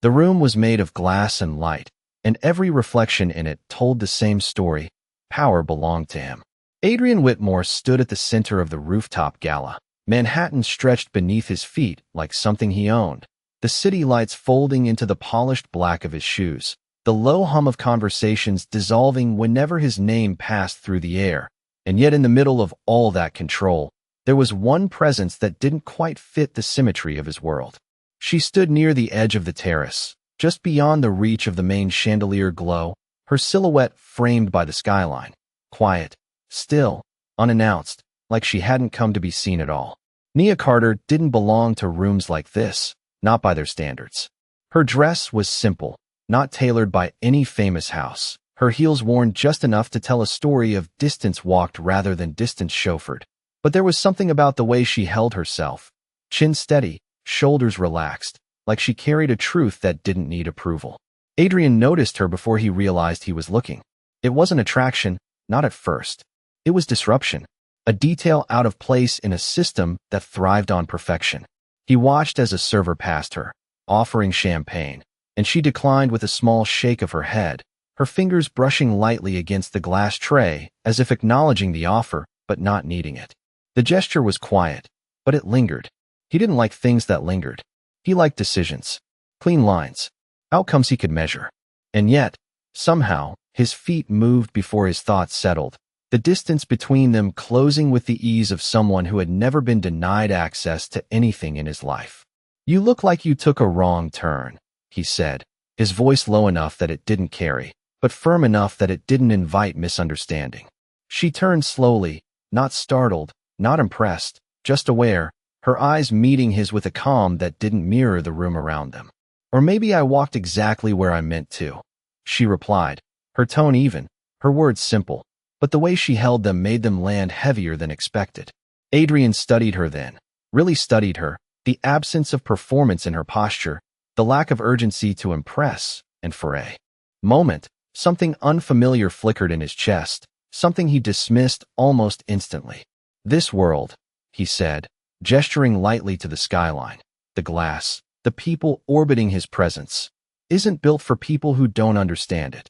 The room was made of glass and light, and every reflection in it told the same story. Power belonged to him. Adrian Whitmore stood at the center of the rooftop gala. Manhattan stretched beneath his feet like something he owned, the city lights folding into the polished black of his shoes, the low hum of conversations dissolving whenever his name passed through the air. And yet in the middle of all that control, there was one presence that didn't quite fit the symmetry of his world. She stood near the edge of the terrace, just beyond the reach of the main chandelier glow, her silhouette framed by the skyline. Quiet, still, unannounced, like she hadn't come to be seen at all. Nia Carter didn't belong to rooms like this, not by their standards. Her dress was simple, not tailored by any famous house, her heels worn just enough to tell a story of distance walked rather than distance chauffeured. But there was something about the way she held herself, chin steady, shoulders relaxed, like she carried a truth that didn't need approval. Adrian noticed her before he realized he was looking. It wasn't attraction, not at first. It was disruption, a detail out of place in a system that thrived on perfection. He watched as a server passed her, offering champagne, and she declined with a small shake of her head, her fingers brushing lightly against the glass tray as if acknowledging the offer but not needing it. The gesture was quiet, but it lingered. He didn't like things that lingered. He liked decisions, clean lines, outcomes he could measure. And yet, somehow, his feet moved before his thoughts settled, the distance between them closing with the ease of someone who had never been denied access to anything in his life. "You look like you took a wrong turn," he said, his voice low enough that it didn't carry, but firm enough that it didn't invite misunderstanding. She turned slowly, not startled, not impressed, just aware, her eyes meeting his with a calm that didn't mirror the room around them. "Or maybe I walked exactly where I meant to," she replied, her tone even, her words simple, but the way she held them made them land heavier than expected. Adrian studied her then, really studied her, the absence of performance in her posture, the lack of urgency to impress, and for a moment, something unfamiliar flickered in his chest, something he dismissed almost instantly. "This world," he said, gesturing lightly to the skyline, the glass, the people orbiting his presence, "isn't built for people who don't understand it."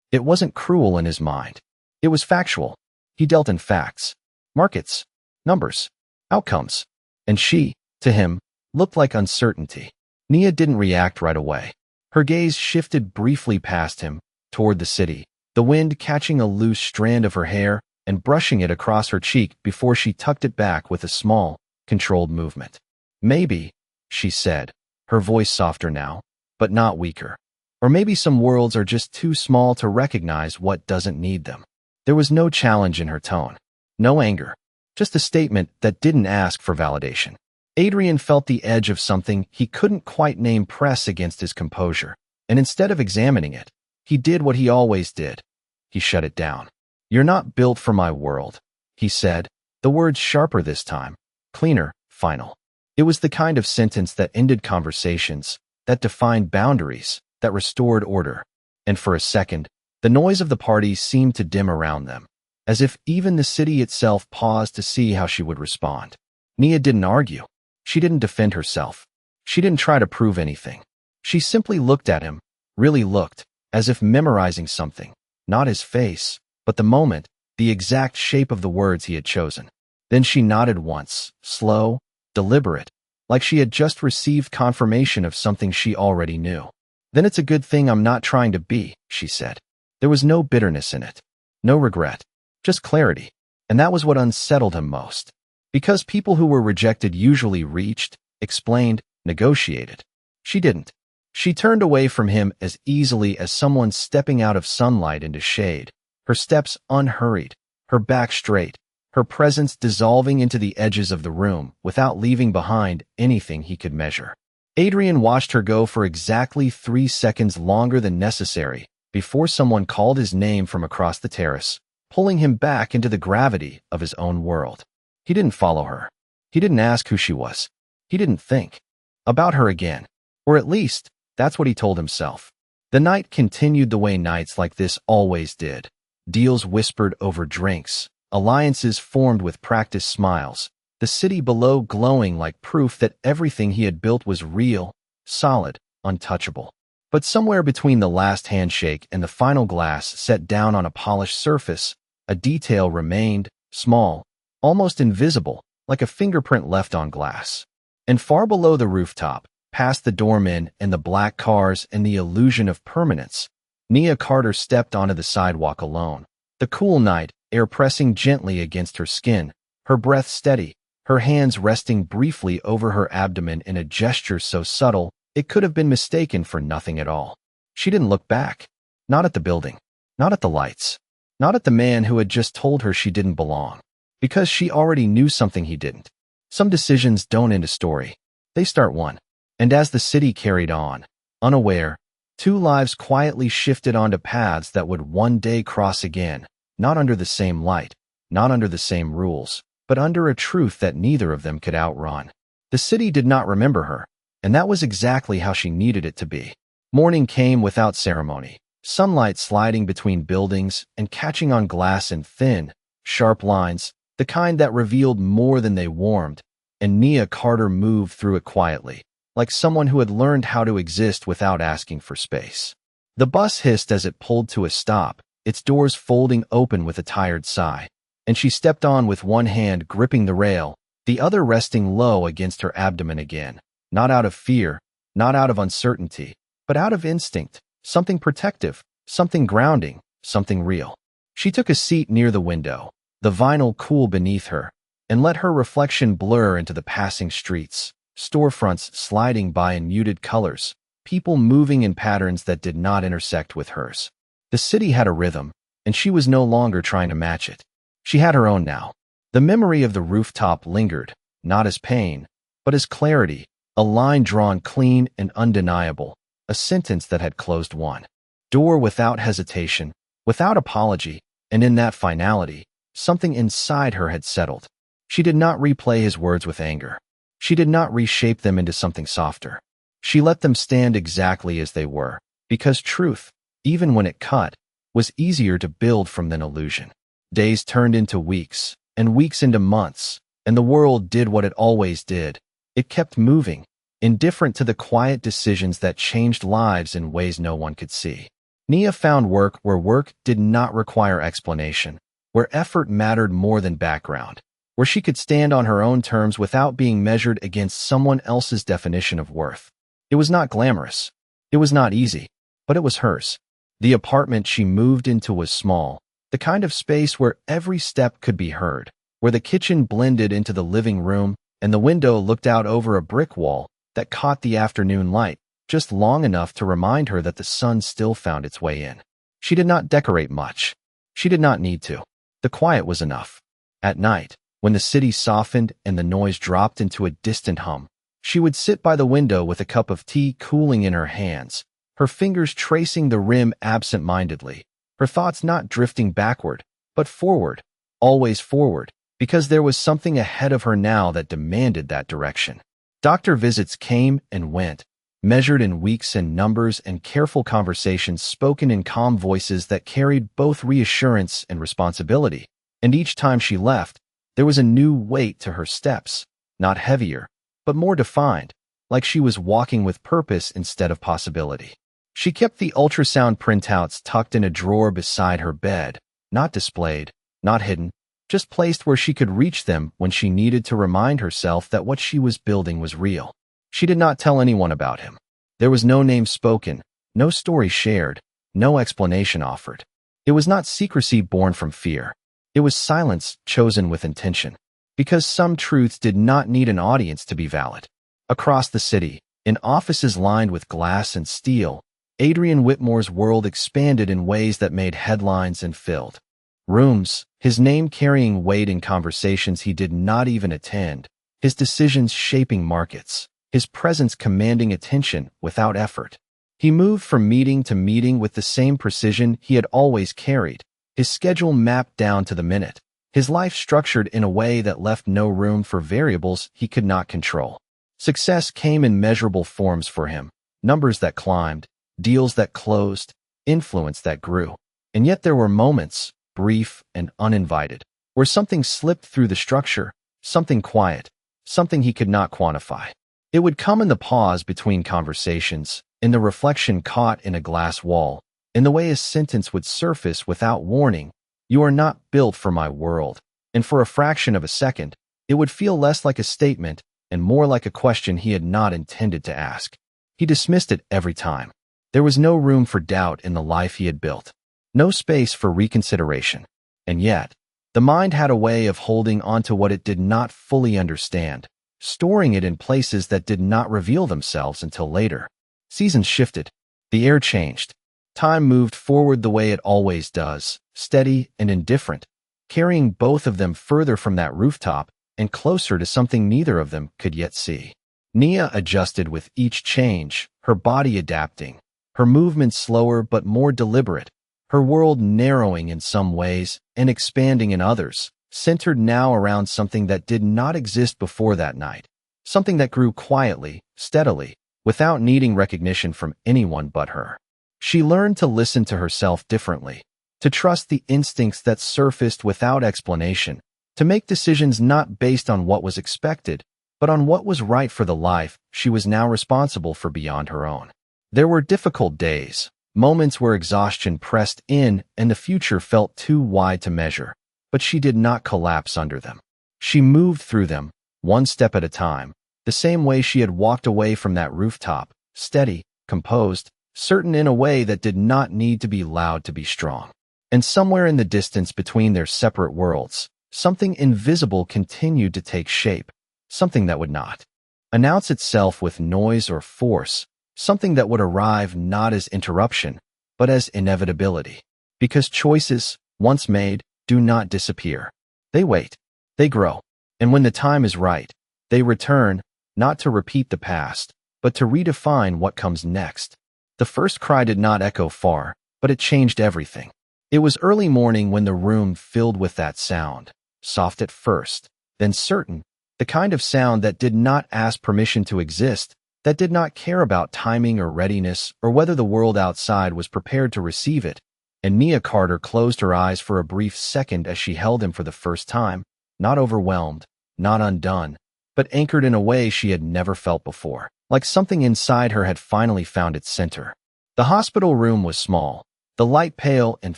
It wasn't cruel in his mind. It was factual. He dealt in facts, markets, numbers, outcomes. And she, to him, looked like uncertainty. Nia didn't react right away. Her gaze shifted briefly past him, toward the city, the wind catching a loose strand of her hair and brushing it across her cheek before she tucked it back with a small, controlled movement. "Maybe," she said, her voice softer now, but not weaker. "Or maybe some worlds are just too small to recognize what doesn't need them." There was no challenge in her tone, no anger, just a statement that didn't ask for validation. Adrian felt the edge of something he couldn't quite name press against his composure, and instead of examining it, he did what he always did. He shut it down. "You're not built for my world," he said, the words sharper this time, cleaner, final. It was the kind of sentence that ended conversations, that defined boundaries, that restored order. And for a second, the noise of the party seemed to dim around them, as if even the city itself paused to see how she would respond. Nia didn't argue. She didn't defend herself. She didn't try to prove anything. She simply looked at him, really looked, as if memorizing something, not his face, but the moment, the exact shape of the words he had chosen. Then she nodded once, slow, deliberate, like she had just received confirmation of something she already knew. "Then it's a good thing I'm not trying to be," she said. There was no bitterness in it, no regret, just clarity, and that was what unsettled him most. Because people who were rejected usually reached, explained, negotiated. She didn't. She turned away from him as easily as someone stepping out of sunlight into shade, her steps unhurried, her back straight, her presence dissolving into the edges of the room without leaving behind anything he could measure. Adrian watched her go for exactly 3 seconds longer than necessary before someone called his name from across the terrace, pulling him back into the gravity of his own world. He didn't follow her. He didn't ask who she was. He didn't think about her again. Or at least, that's what he told himself. The night continued the way nights like this always did. Deals whispered over drinks, alliances formed with practiced smiles, the city below glowing like proof that everything he had built was real, solid, untouchable. But somewhere between the last handshake and the final glass set down on a polished surface, a detail remained, small, almost invisible, like a fingerprint left on glass. And far below the rooftop, past the doormen and the black cars and the illusion of permanence, Nia Carter stepped onto the sidewalk alone. The cool night air pressing gently against her skin, her breath steady, her hands resting briefly over her abdomen in a gesture so subtle it could have been mistaken for nothing at all. She didn't look back. Not at the building. Not at the lights. Not at the man who had just told her she didn't belong. Because she already knew something he didn't. Some decisions don't end a story. They start one. And as the city carried on, unaware, two lives quietly shifted onto paths that would one day cross again, not under the same light, not under the same rules, but under a truth that neither of them could outrun. The city did not remember her, and that was exactly how she needed it to be. Morning came without ceremony, sunlight sliding between buildings and catching on glass in thin, sharp lines, the kind that revealed more than they warmed, and Nia Carter moved through it quietly, like someone who had learned how to exist without asking for space. The bus hissed as it pulled to a stop, its doors folding open with a tired sigh, and she stepped on with one hand gripping the rail, the other resting low against her abdomen again. Not out of fear, not out of uncertainty, but out of instinct, something protective, something grounding, something real. She took a seat near the window, the vinyl cool beneath her, and let her reflection blur into the passing streets, storefronts sliding by in muted colors, people moving in patterns that did not intersect with hers. The city had a rhythm, and she was no longer trying to match it. She had her own now. The memory of the rooftop lingered, not as pain, but as clarity, a line drawn clean and undeniable, a sentence that had closed one door without hesitation, without apology, and in that finality, something inside her had settled. She did not replay his words with anger. She did not reshape them into something softer. She let them stand exactly as they were, because truth, even when it cut, was easier to build from than illusion. Days turned into weeks, and weeks into months, and the world did what it always did. It kept moving, indifferent to the quiet decisions that changed lives in ways no one could see. Nia found work where work did not require explanation, where effort mattered more than background, where she could stand on her own terms without being measured against someone else's definition of worth. It was not glamorous. It was not easy, but it was hers. The apartment she moved into was small, the kind of space where every step could be heard, where the kitchen blended into the living room and the window looked out over a brick wall that caught the afternoon light, just long enough to remind her that the sun still found its way in. She did not decorate much. She did not need to. The quiet was enough. At night, when the city softened and the noise dropped into a distant hum, she would sit by the window with a cup of tea cooling in her hands, her fingers tracing the rim absent-mindedly, her thoughts not drifting backward, but forward, always forward, because there was something ahead of her now that demanded that direction. Doctor visits came and went, measured in weeks and numbers, and careful conversations spoken in calm voices that carried both reassurance and responsibility. And each time she left, there was a new weight to her steps, not heavier, but more defined, like she was walking with purpose instead of possibility. She kept the ultrasound printouts tucked in a drawer beside her bed, not displayed, not hidden, just placed where she could reach them when she needed to remind herself that what she was building was real. She did not tell anyone about him. There was no name spoken, no story shared, no explanation offered. It was not secrecy born from fear. It was silence chosen with intention, because some truths did not need an audience to be valid. Across the city, in offices lined with glass and steel, Adrian Whitmore's world expanded in ways that made headlines and filled rooms, his name carrying weight in conversations he did not even attend, his decisions shaping markets, his presence commanding attention without effort. He moved from meeting to meeting with the same precision he had always carried, his schedule mapped down to the minute, his life structured in a way that left no room for variables he could not control. Success came in measurable forms for him, numbers that climbed, deals that closed, influence that grew. And yet there were moments, brief and uninvited, where something slipped through the structure, something quiet, something he could not quantify. It would come in the pause between conversations, in the reflection caught in a glass wall, in the way a sentence would surface without warning. "You are not built for my world." And for a fraction of a second, it would feel less like a statement and more like a question he had not intended to ask. He dismissed it every time. There was no room for doubt in the life he had built, no space for reconsideration. And yet, the mind had a way of holding onto what it did not fully understand, storing it in places that did not reveal themselves until later. Seasons shifted. The air changed. Time moved forward the way it always does, steady and indifferent, carrying both of them further from that rooftop and closer to something neither of them could yet see. Nia adjusted with each change, her body adapting, her movements slower but more deliberate, her world narrowing in some ways and expanding in others, centered now around something that did not exist before that night, something that grew quietly, steadily, without needing recognition from anyone but her. She learned to listen to herself differently, to trust the instincts that surfaced without explanation, to make decisions not based on what was expected, but on what was right for the life she was now responsible for beyond her own. There were difficult days, moments where exhaustion pressed in and the future felt too wide to measure, but she did not collapse under them. She moved through them, one step at a time, the same way she had walked away from that rooftop, steady, composed, certain in a way that did not need to be loud to be strong. And somewhere in the distance between their separate worlds, something invisible continued to take shape, something that would not announce itself with noise or force, something that would arrive not as interruption, but as inevitability. Because choices, once made, do not disappear. They wait, they grow, and when the time is right, they return, not to repeat the past, but to redefine what comes next. The first cry did not echo far, but it changed everything. It was early morning when the room filled with that sound, soft at first, then certain, the kind of sound that did not ask permission to exist, that did not care about timing or readiness or whether the world outside was prepared to receive it. And Nia Carter closed her eyes for a brief second as she held him for the first time, not overwhelmed, not undone, but anchored in a way she had never felt before, like something inside her had finally found its center. The hospital room was small, the light pale and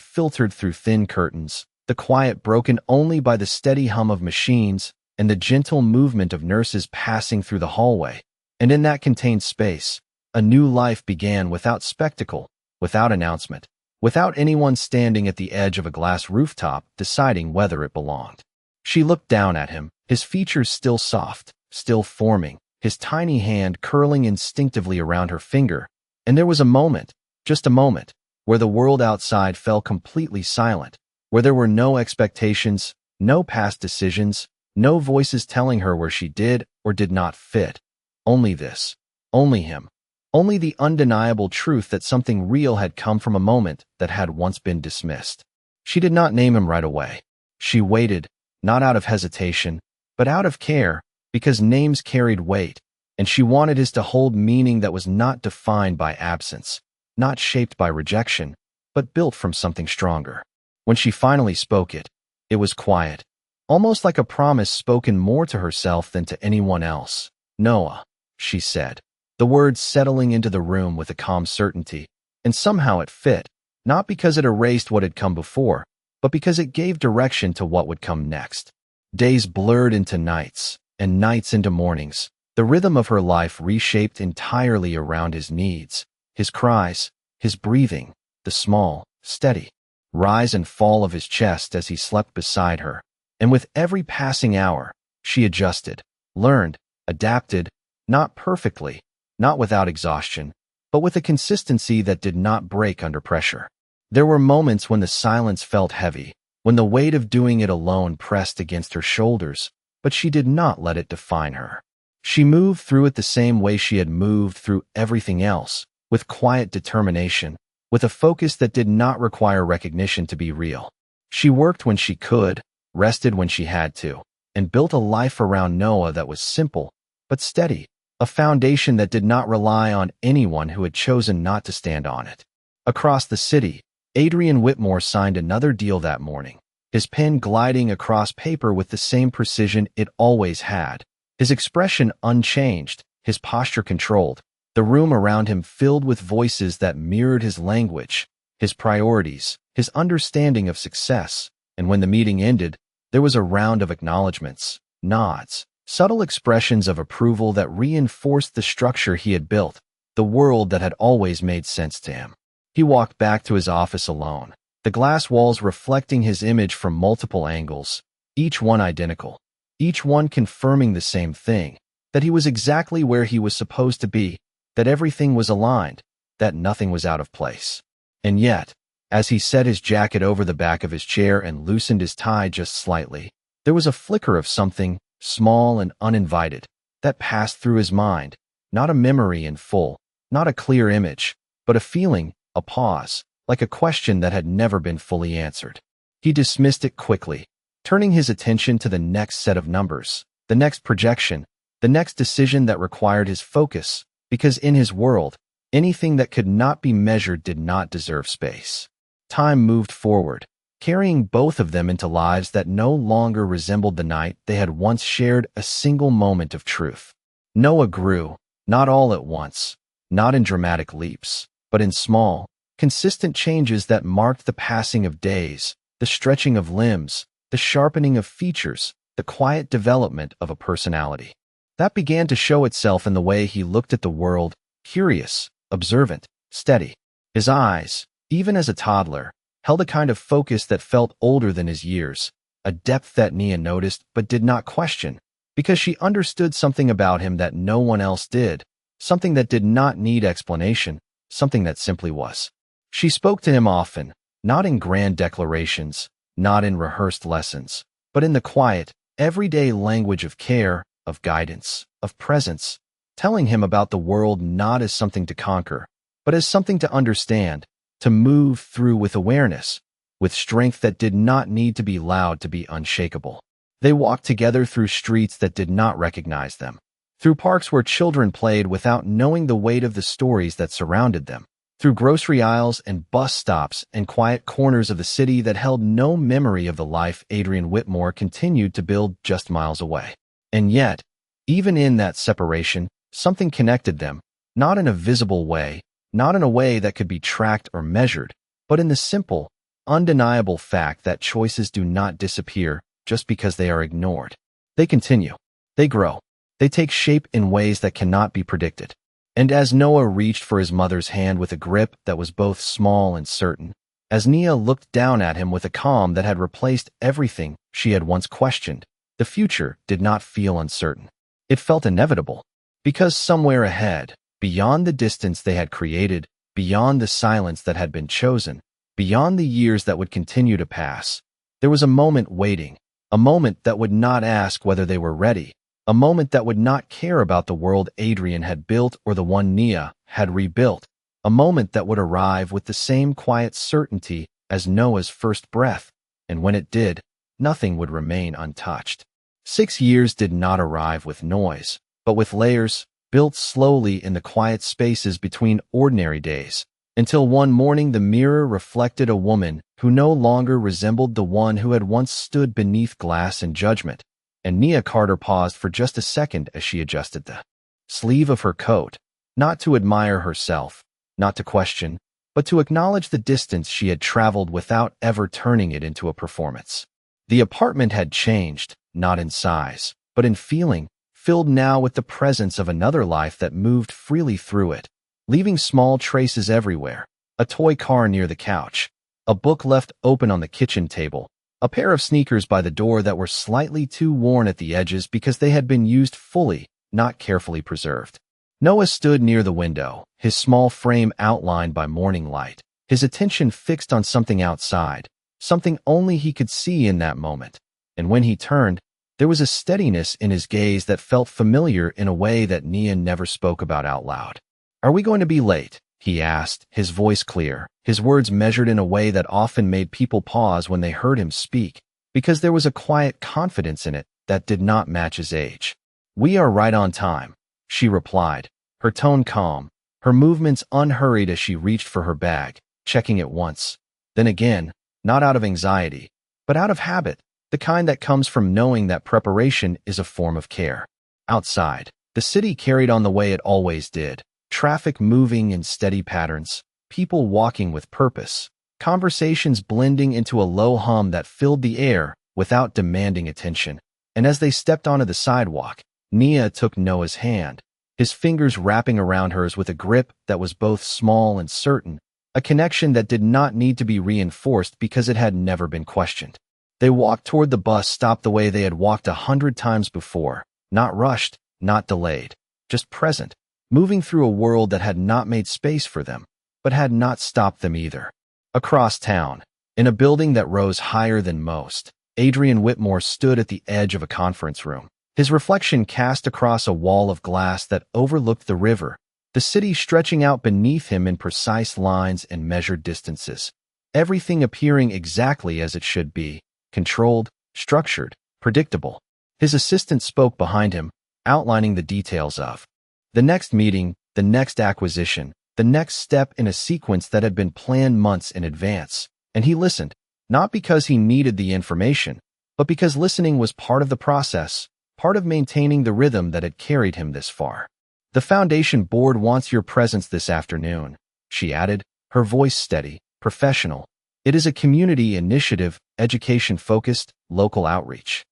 filtered through thin curtains, the quiet broken only by the steady hum of machines and the gentle movement of nurses passing through the hallway. And in that contained space, a new life began without spectacle, without announcement, without anyone standing at the edge of a glass rooftop deciding whether it belonged. She looked down at him, his features still soft, still forming, his tiny hand curling instinctively around her finger, and there was a moment, just a moment, where the world outside fell completely silent, where there were no expectations, no past decisions, no voices telling her where she did or did not fit. Only this, only him, only the undeniable truth that something real had come from a moment that had once been dismissed. She did not name him right away. She waited, not out of hesitation, but out of care, because names carried weight, and she wanted his to hold meaning that was not defined by absence, not shaped by rejection, but built from something stronger. When she finally spoke it, it was quiet, almost like a promise spoken more to herself than to anyone else. "Noah," she said, the words settling into the room with a calm certainty, and somehow it fit, not because it erased what had come before, but because it gave direction to what would come next. Days blurred into nights, and nights into mornings, the rhythm of her life reshaped entirely around his needs, his cries, his breathing, the small, steady rise and fall of his chest as he slept beside her. And with every passing hour, she adjusted, learned, adapted, not perfectly, not without exhaustion, but with a consistency that did not break under pressure. There were moments when the silence felt heavy, when the weight of doing it alone pressed against her shoulders, but she did not let it define her. She moved through it the same way she had moved through everything else, with quiet determination, with a focus that did not require recognition to be real. She worked when she could, rested when she had to, and built a life around Noah that was simple, but steady, a foundation that did not rely on anyone who had chosen not to stand on it. Across the city, Adrian Whitmore signed another deal that morning, his pen gliding across paper with the same precision it always had, his expression unchanged, his posture controlled, the room around him filled with voices that mirrored his language, his priorities, his understanding of success. And when the meeting ended, there was a round of acknowledgments, nods, subtle expressions of approval that reinforced the structure he had built, the world that had always made sense to him. He walked back to his office alone, the glass walls reflecting his image from multiple angles, each one identical, each one confirming the same thing, that he was exactly where he was supposed to be, that everything was aligned, that nothing was out of place. And yet, as he set his jacket over the back of his chair and loosened his tie just slightly, there was a flicker of something, small and uninvited, that passed through his mind, not a memory in full, not a clear image, but a feeling, a pause, like a question that had never been fully answered. He dismissed it quickly, turning his attention to the next set of numbers, the next projection, the next decision that required his focus, because in his world, anything that could not be measured did not deserve space. Time moved forward, carrying both of them into lives that no longer resembled the night they had once shared a single moment of truth. Noah grew, not all at once, not in dramatic leaps, but in small, consistent changes that marked the passing of days, the stretching of limbs, the sharpening of features, the quiet development of a personality. That began to show itself in the way he looked at the world, curious, observant, steady. His eyes, even as a toddler, held a kind of focus that felt older than his years, a depth that Nia noticed but did not question, because she understood something about him that no one else did, something that did not need explanation, something that simply was. She spoke to him often, not in grand declarations, not in rehearsed lessons, but in the quiet, everyday language of care, of guidance, of presence, telling him about the world not as something to conquer, but as something to understand, to move through with awareness, with strength that did not need to be loud to be unshakable. They walked together through streets that did not recognize them, through parks where children played without knowing the weight of the stories that surrounded them, through grocery aisles and bus stops and quiet corners of the city that held no memory of the life Adrian Whitmore continued to build just miles away. And yet, even in that separation, something connected them, not in a visible way, not in a way that could be tracked or measured, but in the simple, undeniable fact that choices do not disappear just because they are ignored. They continue. They grow. They take shape in ways that cannot be predicted. And as Noah reached for his mother's hand with a grip that was both small and certain, as Nia looked down at him with a calm that had replaced everything she had once questioned, the future did not feel uncertain. It felt inevitable, because somewhere ahead, beyond the distance they had created, beyond the silence that had been chosen, beyond the years that would continue to pass, there was a moment waiting, a moment that would not ask whether they were ready, a moment that would not care about the world Adrian had built or the one Nia had rebuilt, a moment that would arrive with the same quiet certainty as Noah's first breath, and when it did, nothing would remain untouched. 6 years did not arrive with noise, but with layers, built slowly in the quiet spaces between ordinary days, until one morning the mirror reflected a woman who no longer resembled the one who had once stood beneath glass in judgment, and Nia Carter paused for just a second as she adjusted the sleeve of her coat, not to admire herself, not to question, but to acknowledge the distance she had traveled without ever turning it into a performance. The apartment had changed, not in size, but in feeling, filled now with the presence of another life that moved freely through it, leaving small traces everywhere, a toy car near the couch, a book left open on the kitchen table, a pair of sneakers by the door that were slightly too worn at the edges because they had been used fully, not carefully preserved. Noah stood near the window, his small frame outlined by morning light, his attention fixed on something outside, something only he could see in that moment. And when he turned, there was a steadiness in his gaze that felt familiar in a way that Nia never spoke about out loud. "Are we going to be late?" he asked, his voice clear, his words measured in a way that often made people pause when they heard him speak, because there was a quiet confidence in it that did not match his age. "We are right on time," she replied, her tone calm, her movements unhurried as she reached for her bag, checking it once, then again, not out of anxiety, but out of habit, the kind that comes from knowing that preparation is a form of care. Outside, the city carried on the way it always did, Traffic moving in steady patterns, people walking with purpose, conversations blending into a low hum that filled the air without demanding attention. And as they stepped onto the sidewalk, Nia took Noah's hand, his fingers wrapping around hers with a grip that was both small and certain, a connection that did not need to be reinforced because it had never been questioned. They walked toward the bus stop the way they had walked 100 times before, not rushed, not delayed, just present, moving through a world that had not made space for them, but had not stopped them either. Across town, in a building that rose higher than most, Adrian Whitmore stood at the edge of a conference room, his reflection cast across a wall of glass that overlooked the river, the city stretching out beneath him in precise lines and measured distances, everything appearing exactly as it should be, controlled, structured, predictable. His assistant spoke behind him, outlining the details of the next meeting, the next acquisition, the next step in a sequence that had been planned months in advance. And he listened, not because he needed the information, but because listening was part of the process, part of maintaining the rhythm that had carried him this far. The Foundation Board wants your presence this afternoon, she added, her voice steady, professional. It is a community initiative, education-focused, local outreach.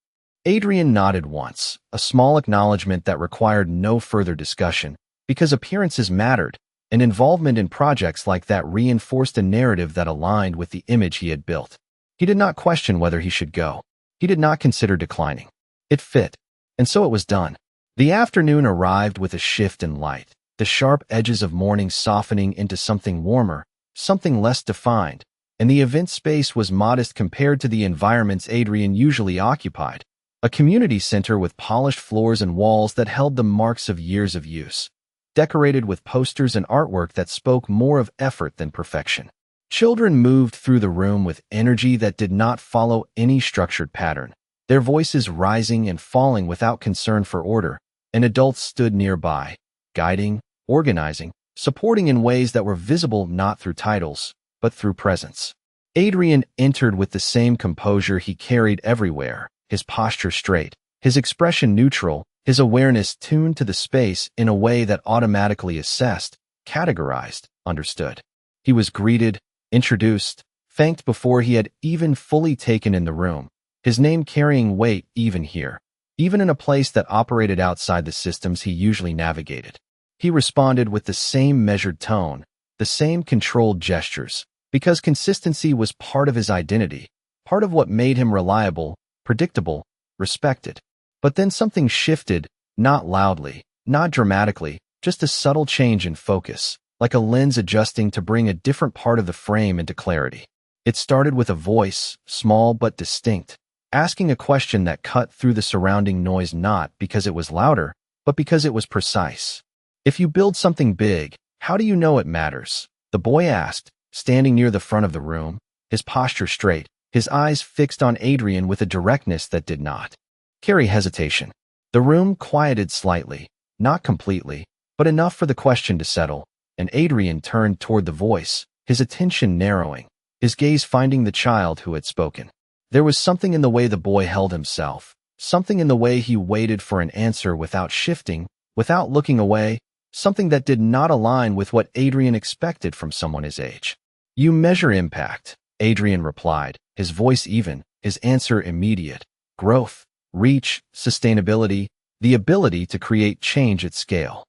Adrian nodded once, a small acknowledgement that required no further discussion, because appearances mattered, and involvement in projects like that reinforced a narrative that aligned with the image he had built. He did not question whether he should go. He did not consider declining. It fit, and so it was done. The afternoon arrived with a shift in light, the sharp edges of morning softening into something warmer, something less defined, and the event space was modest compared to the environments Adrian usually occupied. A community center with polished floors and walls that held the marks of years of use, decorated with posters and artwork that spoke more of effort than perfection. Children moved through the room with energy that did not follow any structured pattern, their voices rising and falling without concern for order, and adults stood nearby, guiding, organizing, supporting in ways that were visible not through titles, but through presence. Adrian entered with the same composure he carried everywhere, his posture straight, his expression neutral, his awareness tuned to the space in a way that automatically assessed, categorized, understood. He was greeted, introduced, thanked before he had even fully taken in the room, his name carrying weight even here, even in a place that operated outside the systems he usually navigated. He responded with the same measured tone, the same controlled gestures, because consistency was part of his identity, part of what made him reliable, predictable, respected. But then something shifted, not loudly, not dramatically, just a subtle change in focus, like a lens adjusting to bring a different part of the frame into clarity. It started with a voice, small but distinct, asking a question that cut through the surrounding noise not because it was louder, but because it was precise. If you build something big, how do you know it matters? The boy asked, standing near the front of the room, his posture straight, his eyes fixed on Adrian with a directness that did not carry hesitation. The room quieted slightly, not completely, but enough for the question to settle, and Adrian turned toward the voice, his attention narrowing, his gaze finding the child who had spoken. There was something in the way the boy held himself, something in the way he waited for an answer without shifting, without looking away, something that did not align with what Adrian expected from someone his age. You measure impact, Adrian replied, his voice even, his answer immediate. Growth, reach, sustainability, the ability to create change at scale.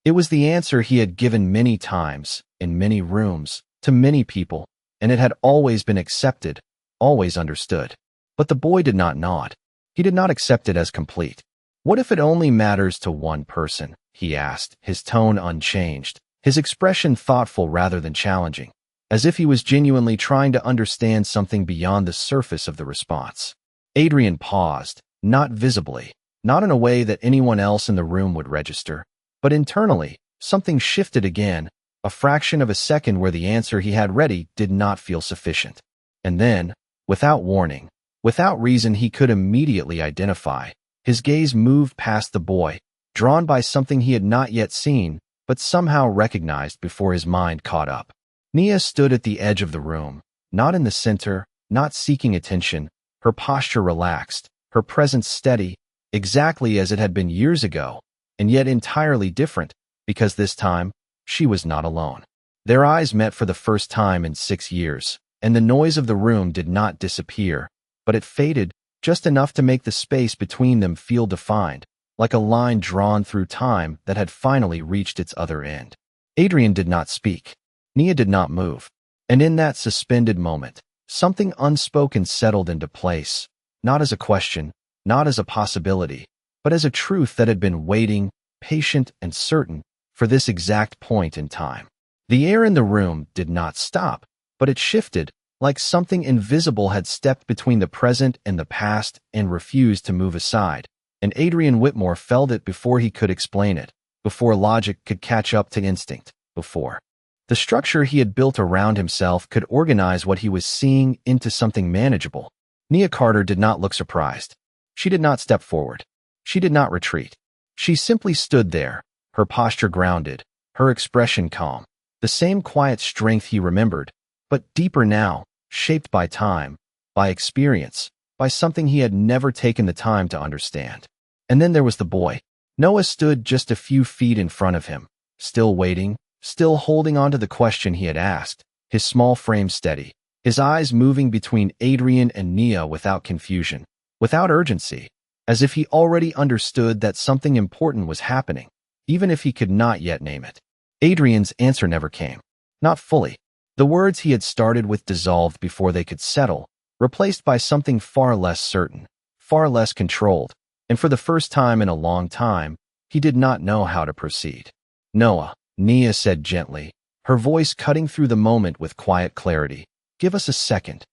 It was the answer he had given many times, in many rooms, to many people, and it had always been accepted, always understood. But the boy did not nod. He did not accept it as complete. What if it only matters to one person? He asked, his tone unchanged, his expression thoughtful rather than challenging, as if he was genuinely trying to understand something beyond the surface of the response. Adrian paused, not visibly, not in a way that anyone else in the room would register, but internally, something shifted again, a fraction of a second where the answer he had ready did not feel sufficient. And then, without warning, without reason he could immediately identify, his gaze moved past the boy, drawn by something he had not yet seen, but somehow recognized before his mind caught up. Nia stood at the edge of the room, not in the center, not seeking attention, her posture relaxed, her presence steady, exactly as it had been years ago, and yet entirely different, because this time, She was not alone. Their eyes met for the first time in 6 years, and the noise of the room did not disappear, but it faded just enough to make the space between them feel defined, like a line drawn through time that had finally reached its other end. Adrian did not speak. Nia did not move. And in that suspended moment, something unspoken settled into place, not as a question, not as a possibility, but as a truth that had been waiting, patient and certain, for this exact point in time. The air in the room did not stop, but it shifted, like something invisible had stepped between the present and the past and refused to move aside. And Adrian Whitmore felt it before he could explain it, before logic could catch up to instinct, before the structure he had built around himself could organize what he was seeing into something manageable. Nia Carter did not look surprised. She did not step forward. She did not retreat. She simply stood there, her posture grounded, her expression calm, the same quiet strength he remembered, but deeper now, shaped by time, by experience, by something he had never taken the time to understand. And then there was the boy. Noah stood just a few feet in front of him, still waiting, still holding on to the question he had asked, his small frame steady, his eyes moving between Adrian and Nia without confusion, without urgency, as if he already understood that something important was happening, even if he could not yet name it. Adrian's answer never came. Not fully. The words he had started with dissolved before they could settle, replaced by something far less certain, far less controlled, and for the first time in a long time, he did not know how to proceed. Noah, Nia said gently, her voice cutting through the moment with quiet clarity. Give us a second.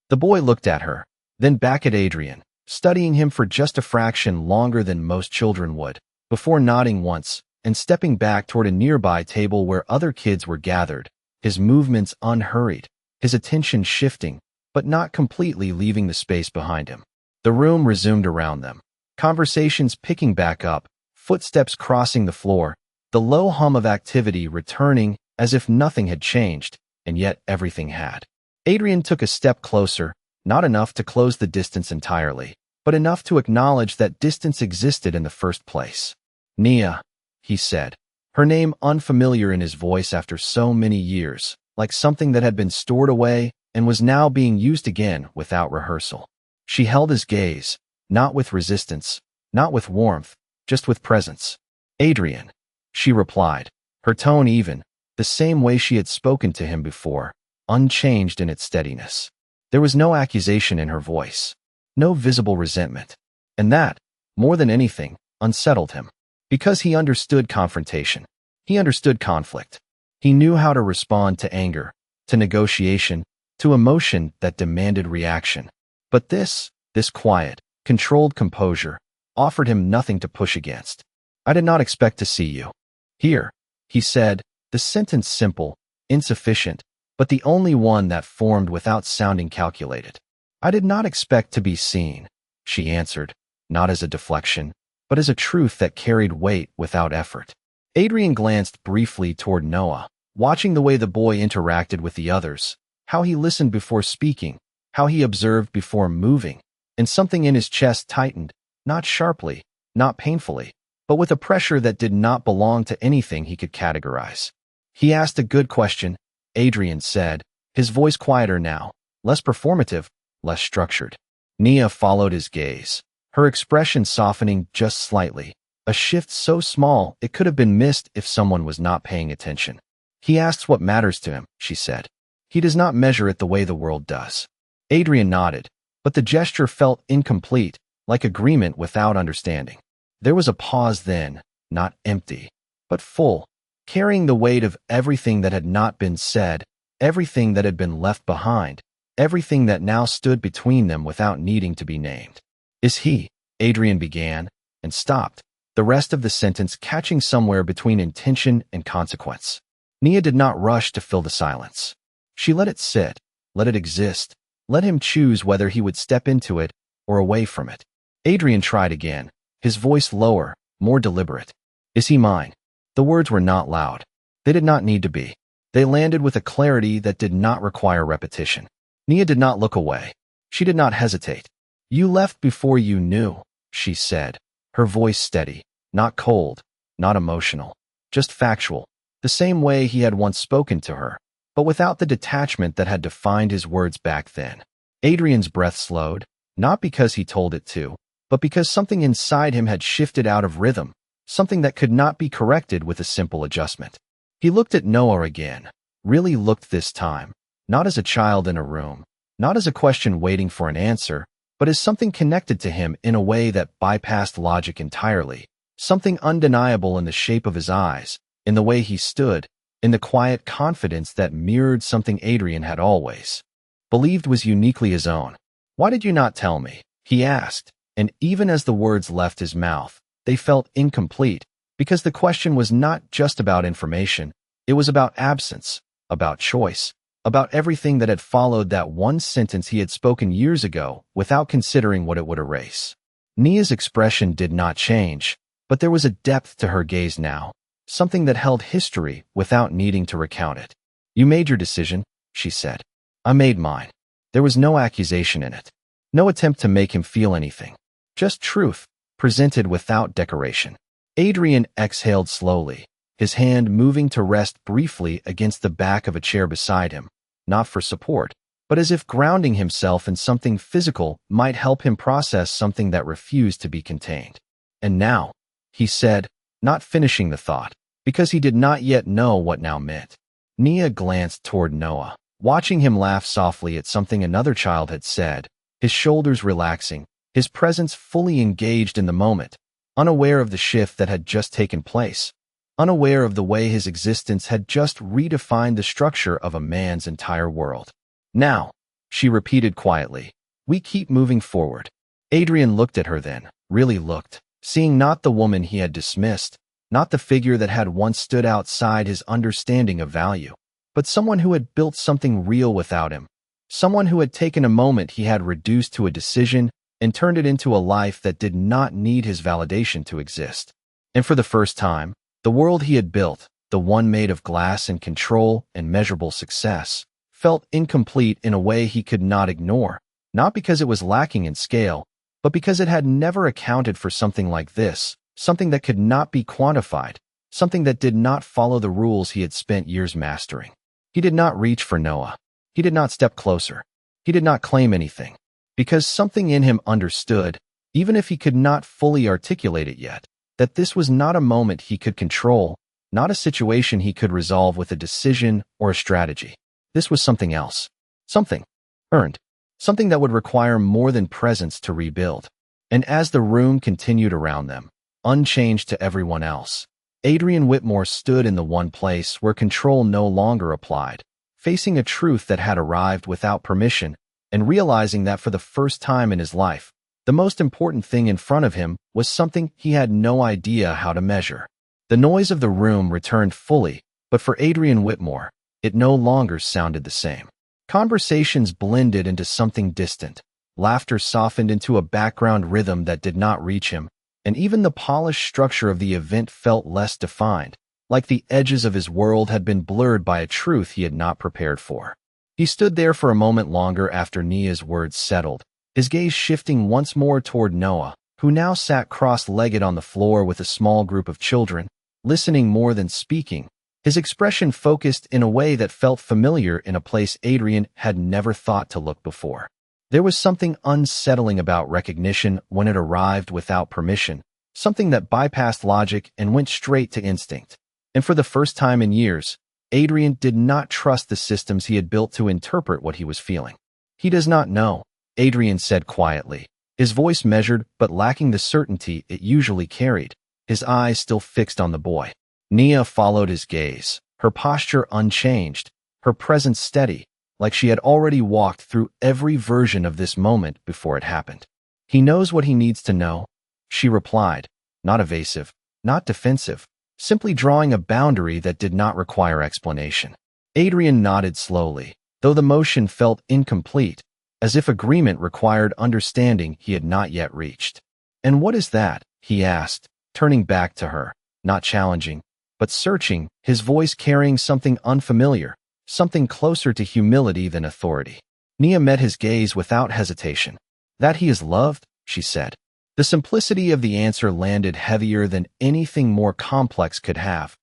The boy looked at her, then back at Adrian, studying him for just a fraction longer than most children would, before nodding once and stepping back toward a nearby table where other kids were gathered, his movements unhurried, his attention shifting, but not completely leaving the space behind him. The room resumed around them, conversations picking back up, footsteps crossing the floor, the low hum of activity returning as if nothing had changed, and yet everything had. Adrian took a step closer, not enough to close the distance entirely, but enough to acknowledge that distance existed in the first place. Nia, he said, her name unfamiliar in his voice after so many years, like something that had been stored away and was now being used again without rehearsal. She held his gaze, not with resistance, not with warmth, just with presence. Adrian, she replied, her tone even, the same way she had spoken to him before, unchanged in its steadiness. There was no accusation in her voice, no visible resentment. And that, more than anything, unsettled him. Because he understood confrontation. He understood conflict. He knew how to respond to anger, to negotiation, to emotion that demanded reaction. But this quiet, controlled composure, offered him nothing to push against. I did not expect to see you here, he said, the sentence simple, insufficient, but the only one that formed without sounding calculated. I did not expect to be seen, she answered, not as a deflection, but as a truth that carried weight without effort. Adrian glanced briefly toward Noah, watching the way the boy interacted with the others, how he listened before speaking, how he observed before moving, and something in his chest tightened, not sharply, not painfully, but with a pressure that did not belong to anything he could categorize. He asked a good question, Adrian said, his voice quieter now, less performative, less structured. Nia followed his gaze, her expression softening just slightly, a shift so small it could have been missed if someone was not paying attention. He asks what matters to him, she said. He does not measure it the way the world does. Adrian nodded, but the gesture felt incomplete, like agreement without understanding. There was a pause then, not empty, but full, carrying the weight of everything that had not been said, everything that had been left behind, everything that now stood between them without needing to be named. Is he? Adrian began, and stopped, the rest of the sentence catching somewhere between intention and consequence. Nia did not rush to fill the silence. She let it sit, let it exist, let him choose whether he would step into it or away from it. Adrian tried again, his voice lower, more deliberate. Is he mine? The words were not loud. They did not need to be. They landed with a clarity that did not require repetition. Nia did not look away. She did not hesitate. You left before you knew, she said, her voice steady, not cold, not emotional, just factual. the same way he had once spoken to her, but without the detachment that had defined his words back then. Adrian's breath slowed, not because he told it to, but because something inside him had shifted out of rhythm, something that could not be corrected with a simple adjustment. He looked at Noah again, really looked this time, not as a child in a room, not as a question waiting for an answer, but as something connected to him in a way that bypassed logic entirely, something undeniable in the shape of his eyes, in the way he stood, in the quiet confidence that mirrored something Adrian had always believed was uniquely his own. "Why did you not tell me?" he asked, and even as the words left his mouth, they felt incomplete, because the question was not just about information, it was about absence, about choice, about everything that had followed that one sentence he had spoken years ago without considering what it would erase. Nia's expression did not change, but there was a depth to her gaze now, something that held history without needing to recount it. "You made your decision," she said. "I made mine." There was no accusation in it, no attempt to make him feel anything, just truth, presented without decoration. Adrian exhaled slowly, his hand moving to rest briefly against the back of a chair beside him, not for support, but as if grounding himself in something physical might help him process something that refused to be contained. "And now," he said, not finishing the thought, because he did not yet know what now meant. Nia glanced toward Noah, watching him laugh softly at something another child had said, his shoulders relaxing, his presence fully engaged in the moment, unaware of the shift that had just taken place, unaware of the way his existence had just redefined the structure of a man's entire world. "Now," she repeated quietly, "we keep moving forward." Adrian looked at her then, really looked, seeing not the woman he had dismissed, not the figure that had once stood outside his understanding of value, but someone who had built something real without him, someone who had taken a moment he had reduced to a decision and turned it into a life that did not need his validation to exist. And for the first time, the world he had built, the one made of glass and control and measurable success, felt incomplete in a way he could not ignore, not because it was lacking in scale, but because it had never accounted for something like this, something that could not be quantified, something that did not follow the rules he had spent years mastering. He did not reach for Noah. He did not step closer. He did not claim anything, because something in him understood, even if he could not fully articulate it yet, that this was not a moment he could control, not a situation he could resolve with a decision or a strategy. This was something else, something earned, something that would require more than presence to rebuild. And as the room continued around them, unchanged to everyone else, Adrian Whitmore stood in the one place where control no longer applied, facing a truth that had arrived without permission, and realizing that for the first time in his life, the most important thing in front of him was something he had no idea how to measure. The noise of the room returned fully, but for Adrian Whitmore, it no longer sounded the same. Conversations blended into something distant, laughter softened into a background rhythm that did not reach him, and even the polished structure of the event felt less defined, like the edges of his world had been blurred by a truth he had not prepared for. He stood there for a moment longer after Nia's words settled, his gaze shifting once more toward Noah, who now sat cross-legged on the floor with a small group of children, listening more than speaking, his expression focused in a way that felt familiar in a place Adrian had never thought to look before. There was something unsettling about recognition when it arrived without permission, something that bypassed logic and went straight to instinct. And for the first time in years, Adrian did not trust the systems he had built to interpret what he was feeling. "He does not know," Adrian said quietly, his voice measured but lacking the certainty it usually carried, his eyes still fixed on the boy. Nia followed his gaze, her posture unchanged, her presence steady, like she had already walked through every version of this moment before it happened. "He knows what he needs to know," she replied, not evasive, not defensive, simply drawing a boundary that did not require explanation. Adrian nodded slowly, though the motion felt incomplete, as if agreement required understanding he had not yet reached. "And what is that?" he asked, turning back to her, not challenging, but searching, his voice carrying something unfamiliar, something closer to humility than authority. Nia met his gaze without hesitation. "That he is loved," she said. The simplicity of the answer landed heavier than anything more complex could have,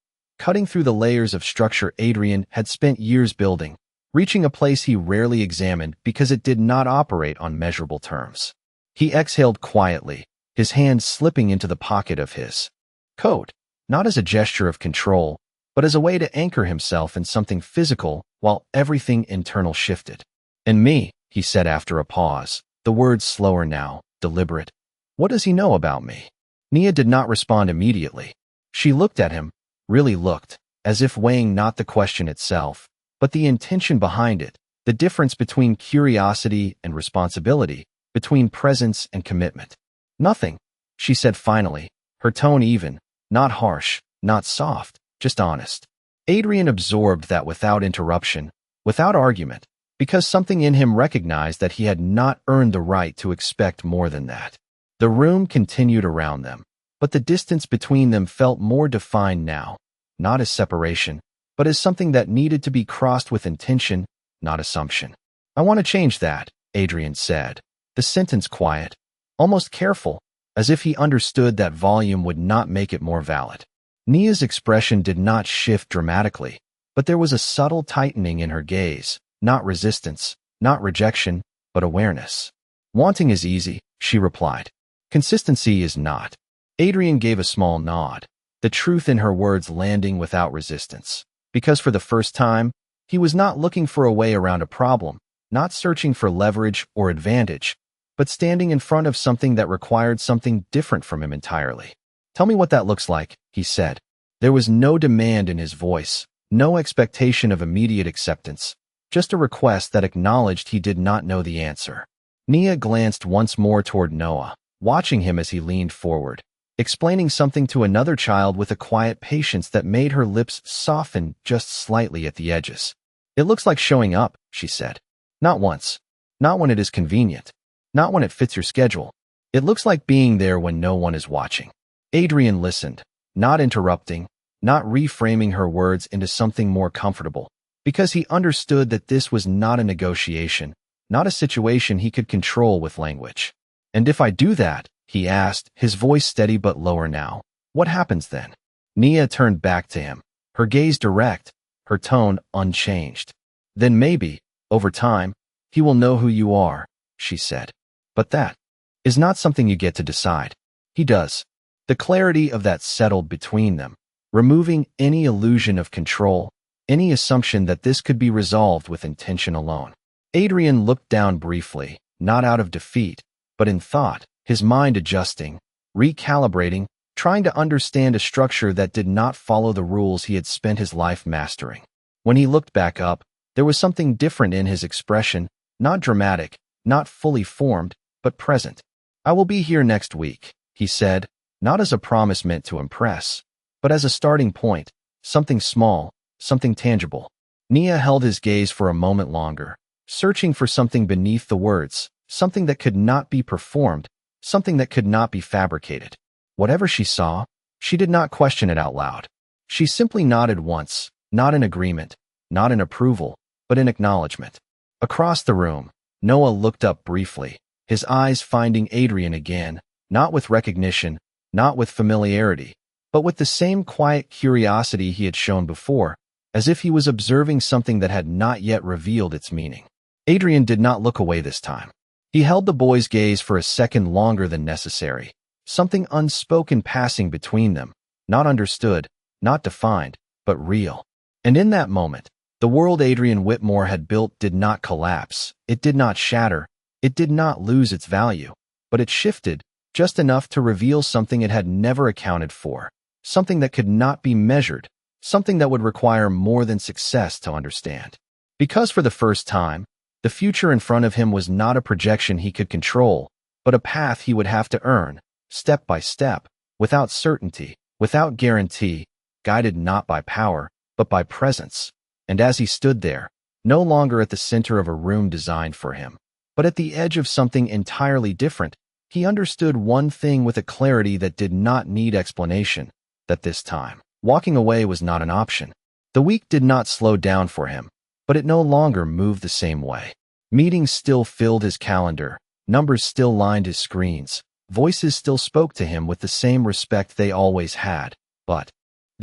cutting through the layers of structure Adrian had spent years building, reaching a place he rarely examined because it did not operate on measurable terms. He exhaled quietly, his hand slipping into the pocket of his coat, not as a gesture of control, but as a way to anchor himself in something physical while everything internal shifted. "And me," he said after a pause, the words slower now, deliberate. "What does he know about me?" Nia did not respond immediately. She looked at him, really looked, as if weighing not the question itself, but the intention behind it, the difference between curiosity and responsibility, between presence and commitment. "Nothing," she said finally, her tone even, not harsh, not soft, just honest. Adrian absorbed that without interruption, without argument, because something in him recognized that he had not earned the right to expect more than that. The room continued around them, but the distance between them felt more defined now, not as separation, but as something that needed to be crossed with intention, not assumption. "I want to change that," Adrian said, the sentence quiet, almost careful, as if he understood that volume would not make it more valid. Nia's expression did not shift dramatically, but there was a subtle tightening in her gaze, not resistance, not rejection, but awareness. "Wanting is easy," she replied. "Consistency is not." Adrian gave a small nod, the truth in her words landing without resistance. Because for the first time, he was not looking for a way around a problem, not searching for leverage or advantage, but standing in front of something that required something different from him entirely. "Tell me what that looks like," he said. There was no demand in his voice, no expectation of immediate acceptance, just a request that acknowledged he did not know the answer. Nia glanced once more toward Noah, watching him as he leaned forward, explaining something to another child with a quiet patience that made her lips soften just slightly at the edges. "It looks like showing up," she said. "Not once. Not when it is convenient. Not when it fits your schedule. It looks like being there when no one is watching." Adrian listened, not interrupting, not reframing her words into something more comfortable, because he understood that this was not a negotiation, not a situation he could control with language. "And if I do that," he asked, his voice steady but lower now, "what happens then?" Nia turned back to him, her gaze direct, her tone unchanged. "Then maybe, over time, he will know who you are," she said. "But that is not something you get to decide. He does." The clarity of that settled between them, removing any illusion of control, any assumption that this could be resolved with intention alone. Adrian looked down briefly, not out of defeat, but in thought, his mind adjusting, recalibrating, trying to understand a structure that did not follow the rules he had spent his life mastering. When he looked back up, there was something different in his expression, not dramatic, not fully formed, but present. "I will be here next week," he said, not as a promise meant to impress, but as a starting point, something small, something tangible. Nia held his gaze for a moment longer, searching for something beneath the words, something that could not be performed, something that could not be fabricated. Whatever she saw, she did not question it out loud. She simply nodded once, not in agreement, not in approval, but in acknowledgement. Across the room, Noah looked up briefly, his eyes finding Adrian again, not with recognition, not with familiarity, but with the same quiet curiosity he had shown before, as if he was observing something that had not yet revealed its meaning. Adrian did not look away this time. He held the boy's gaze for a second longer than necessary, something unspoken passing between them, not understood, not defined, but real. And in that moment, the world Adrian Whitmore had built did not collapse, it did not shatter, it did not lose its value, but it shifted, just enough to reveal something it had never accounted for, something that could not be measured, something that would require more than success to understand. Because for the first time, the future in front of him was not a projection he could control, but a path he would have to earn, step by step, without certainty, without guarantee, guided not by power, but by presence. And as he stood there, no longer at the center of a room designed for him, but at the edge of something entirely different, he understood one thing with a clarity that did not need explanation, that this time, walking away was not an option. The week did not slow down for him, but it no longer moved the same way. Meetings still filled his calendar, numbers still lined his screens, voices still spoke to him with the same respect they always had, but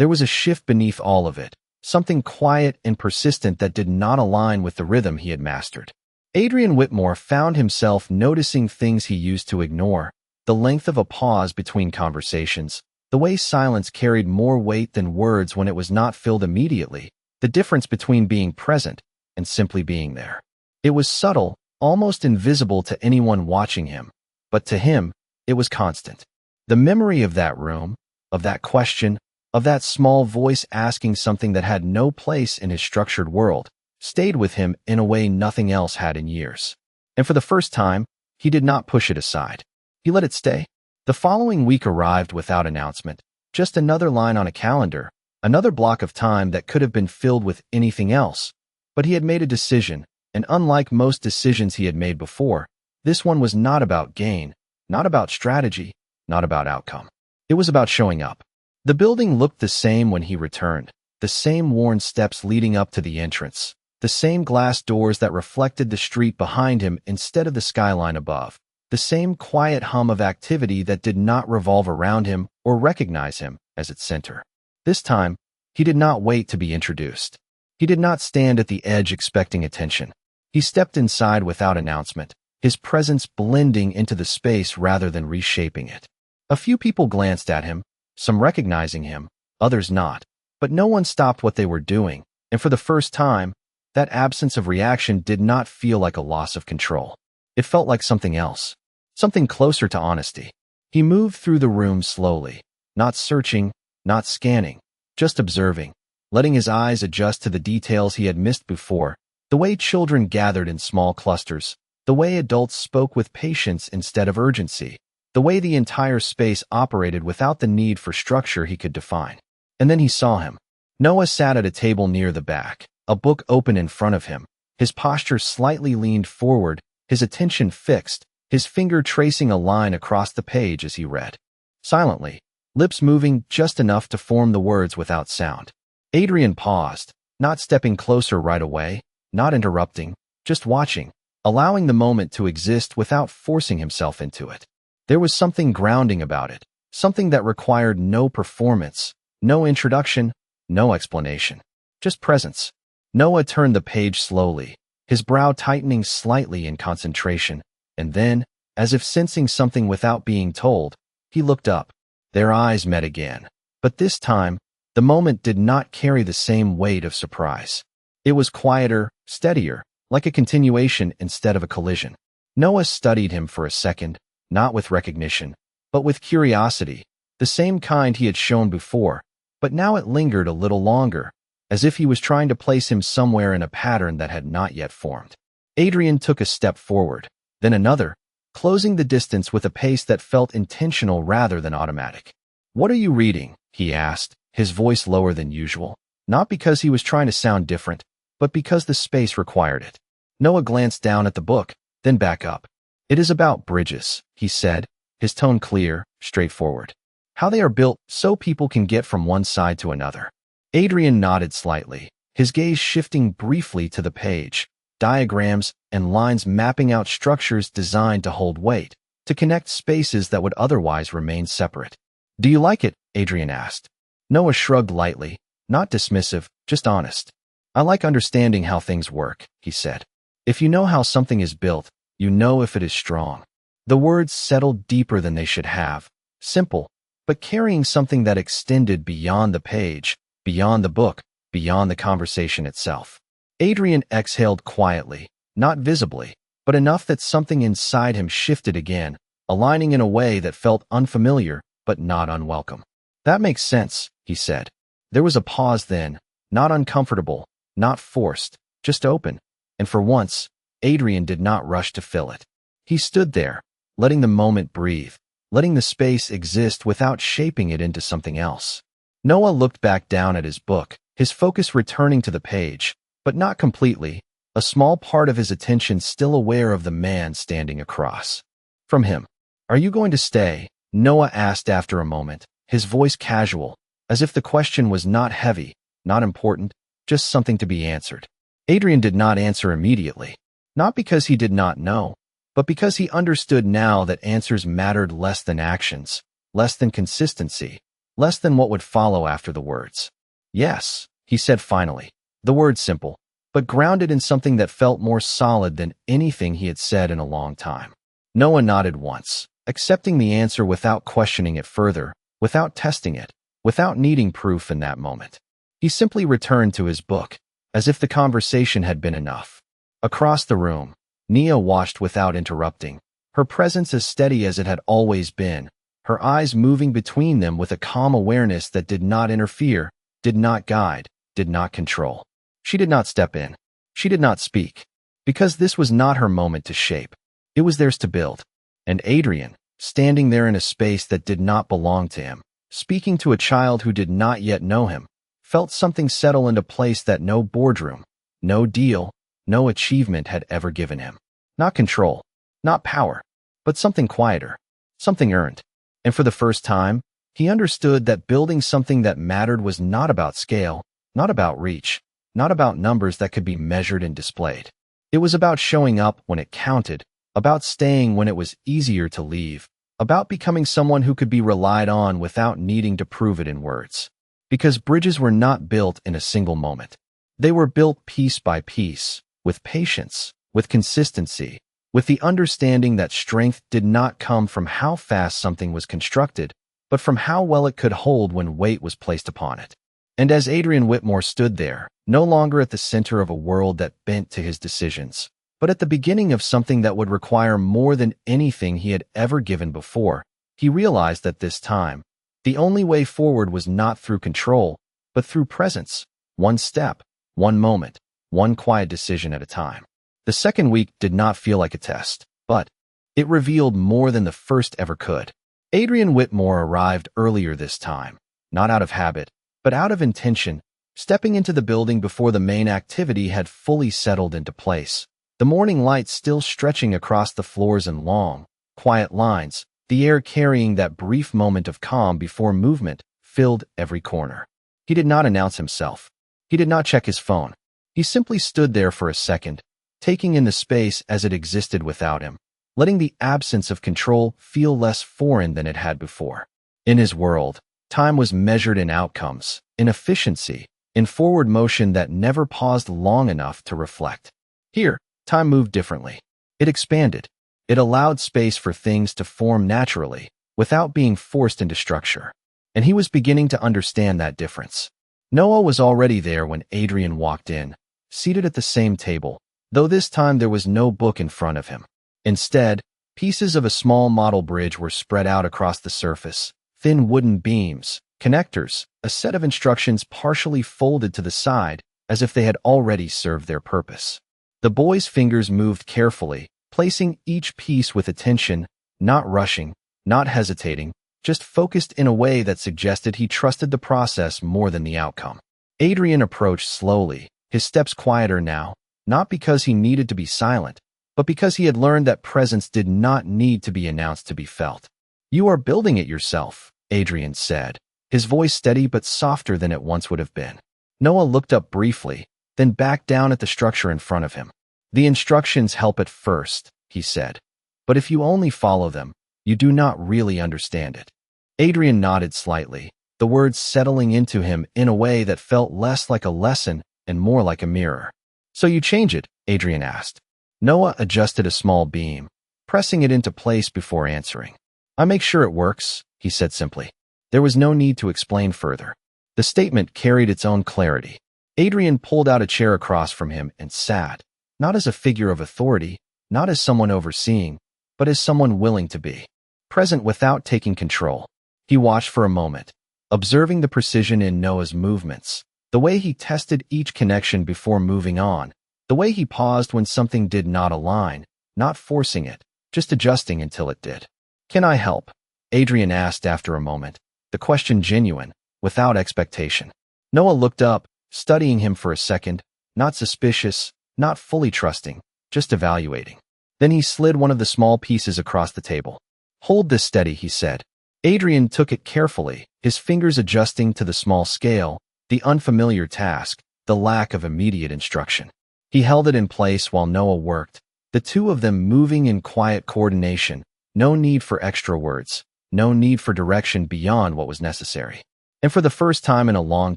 There was a shift beneath all of it, something quiet and persistent that did not align with the rhythm he had mastered. Adrian Whitmore found himself noticing things he used to ignore, the length of a pause between conversations, the way silence carried more weight than words when it was not filled immediately, the difference between being present and simply being there. It was subtle, almost invisible to anyone watching him, but to him, it was constant. The memory of that room, of that question, of that small voice asking something that had no place in his structured world, stayed with him in a way nothing else had in years. And for the first time, he did not push it aside. He let it stay. The following week arrived without announcement, just another line on a calendar, another block of time that could have been filled with anything else. But he had made a decision, and unlike most decisions he had made before, this one was not about gain, not about strategy, not about outcome. It was about showing up. The building looked the same when he returned, the same worn steps leading up to the entrance, the same glass doors that reflected the street behind him instead of the skyline above, the same quiet hum of activity that did not revolve around him or recognize him as its center. This time, he did not wait to be introduced. He did not stand at the edge expecting attention. He stepped inside without announcement, his presence blending into the space rather than reshaping it. A few people glanced at him, some recognizing him, others not, but no one stopped what they were doing, and for the first time, that absence of reaction did not feel like a loss of control. It felt like something else, something closer to honesty. He moved through the room slowly, not searching, not scanning, just observing, letting his eyes adjust to the details he had missed before, the way children gathered in small clusters, the way adults spoke with patience instead of urgency, the way the entire space operated without the need for structure he could define. And then he saw him. Noah sat at a table near the back, a book open in front of him, his posture slightly leaned forward, his attention fixed, his finger tracing a line across the page as he read. Silently, lips moving just enough to form the words without sound. Adrian paused, not stepping closer right away, not interrupting, just watching, allowing the moment to exist without forcing himself into it. There was something grounding about it, something that required no performance, no introduction, no explanation, just presence. Noah turned the page slowly, his brow tightening slightly in concentration, and then, as if sensing something without being told, he looked up. Their eyes met again, but this time, the moment did not carry the same weight of surprise. It was quieter, steadier, like a continuation instead of a collision. Noah studied him for a second, not with recognition, but with curiosity, the same kind he had shown before, but now it lingered a little longer, as if he was trying to place him somewhere in a pattern that had not yet formed. Adrian took a step forward, then another, closing the distance with a pace that felt intentional rather than automatic. "What are you reading?" he asked, his voice lower than usual, not because he was trying to sound different, but because the space required it. Noah glanced down at the book, then back up. "It is about bridges," he said, his tone clear, straightforward. "How they are built so people can get from one side to another." Adrian nodded slightly, his gaze shifting briefly to the page, diagrams and lines mapping out structures designed to hold weight, to connect spaces that would otherwise remain separate. "Do you like it?" Adrian asked. Noah shrugged lightly, not dismissive, just honest. "I like understanding how things work," he said. "If you know how something is built, you know if it is strong." The words settled deeper than they should have, simple, but carrying something that extended beyond the page, beyond the book, beyond the conversation itself. Adrian exhaled quietly, not visibly, but enough that something inside him shifted again, aligning in a way that felt unfamiliar but not unwelcome. "That makes sense," he said. There was a pause then, not uncomfortable, not forced, just open, and for once, Adrian did not rush to fill it. He stood there, letting the moment breathe, letting the space exist without shaping it into something else. Noah looked back down at his book, his focus returning to the page, but not completely, a small part of his attention still aware of the man standing across from him. "Are you going to stay?" Noah asked after a moment, his voice casual, as if the question was not heavy, not important, just something to be answered. Adrian did not answer immediately, not because he did not know, but because he understood now that answers mattered less than actions, less than consistency, less than what would follow after the words. Yes, he said finally. The words simple, but grounded in something that felt more solid than anything he had said in a long time. Noah nodded once, accepting the answer without questioning it further, without testing it, without needing proof in that moment. He simply returned to his book, as if the conversation had been enough. Across the room, Nia watched without interrupting, her presence as steady as it had always been, her eyes moving between them with a calm awareness that did not interfere, did not guide, did not control. She did not step in. She did not speak, because this was not her moment to shape. It was theirs to build. And Adrian, standing there in a space that did not belong to him, speaking to a child who did not yet know him, felt something settle into place that no boardroom, no deal, no achievement had ever given him. Not control, not power, but something quieter, something earned. And for the first time, he understood that building something that mattered was not about scale, not about reach, not about numbers that could be measured and displayed. It was about showing up when it counted, about staying when it was easier to leave, about becoming someone who could be relied on without needing to prove it in words. Because bridges were not built in a single moment. They were built piece by piece, with patience, with consistency, with the understanding that strength did not come from how fast something was constructed, but from how well it could hold when weight was placed upon it. And as Adrian Whitmore stood there, no longer at the center of a world that bent to his decisions, but at the beginning of something that would require more than anything he had ever given before, he realized that this time, the only way forward was not through control, but through presence, one step, one moment, one quiet decision at a time. The second week did not feel like a test, but it revealed more than the first ever could. Adrian Whitmore arrived earlier this time, not out of habit, but out of intention, stepping into the building before the main activity had fully settled into place. The morning light still stretching across the floors in long, quiet lines, the air carrying that brief moment of calm before movement filled every corner. He did not announce himself. He did not check his phone. He simply stood there for a second, taking in the space as it existed without him, letting the absence of control feel less foreign than it had before. In his world, time was measured in outcomes, in efficiency, in forward motion that never paused long enough to reflect. Here, time moved differently. It expanded. It allowed space for things to form naturally, without being forced into structure. And he was beginning to understand that difference. Noah was already there when Adrian walked in, seated at the same table, though this time there was no book in front of him. Instead, pieces of a small model bridge were spread out across the surface, thin wooden beams, connectors, a set of instructions partially folded to the side, as if they had already served their purpose. The boy's fingers moved carefully, placing each piece with attention, not rushing, not hesitating, just focused in a way that suggested he trusted the process more than the outcome. Adrian approached slowly, his steps quieter now, not because he needed to be silent, but because he had learned that presence did not need to be announced to be felt. "You are building it yourself," Adrian said, his voice steady but softer than it once would have been. Noah looked up briefly, then back down at the structure in front of him. "The instructions help at first," he said, "but if you only follow them, you do not really understand it." Adrian nodded slightly, the words settling into him in a way that felt less like a lesson and more like a mirror. "So you change it?" Adrian asked. Noah adjusted a small beam, pressing it into place before answering. "I make sure it works," he said simply. There was no need to explain further. The statement carried its own clarity. Adrian pulled out a chair across from him and sat, not as a figure of authority, not as someone overseeing, but as someone willing to be present without taking control. He watched for a moment, observing the precision in Noah's movements, the way he tested each connection before moving on, the way he paused when something did not align, not forcing it, just adjusting until it did. "Can I help?" Adrian asked after a moment, the question genuine, without expectation. Noah looked up, studying him for a second, not suspicious, not fully trusting, just evaluating. Then he slid one of the small pieces across the table. "Hold this steady," he said. Adrian took it carefully, his fingers adjusting to the small scale, the unfamiliar task, the lack of immediate instruction. He held it in place while Noah worked, the two of them moving in quiet coordination, no need for extra words, no need for direction beyond what was necessary. And for the first time in a long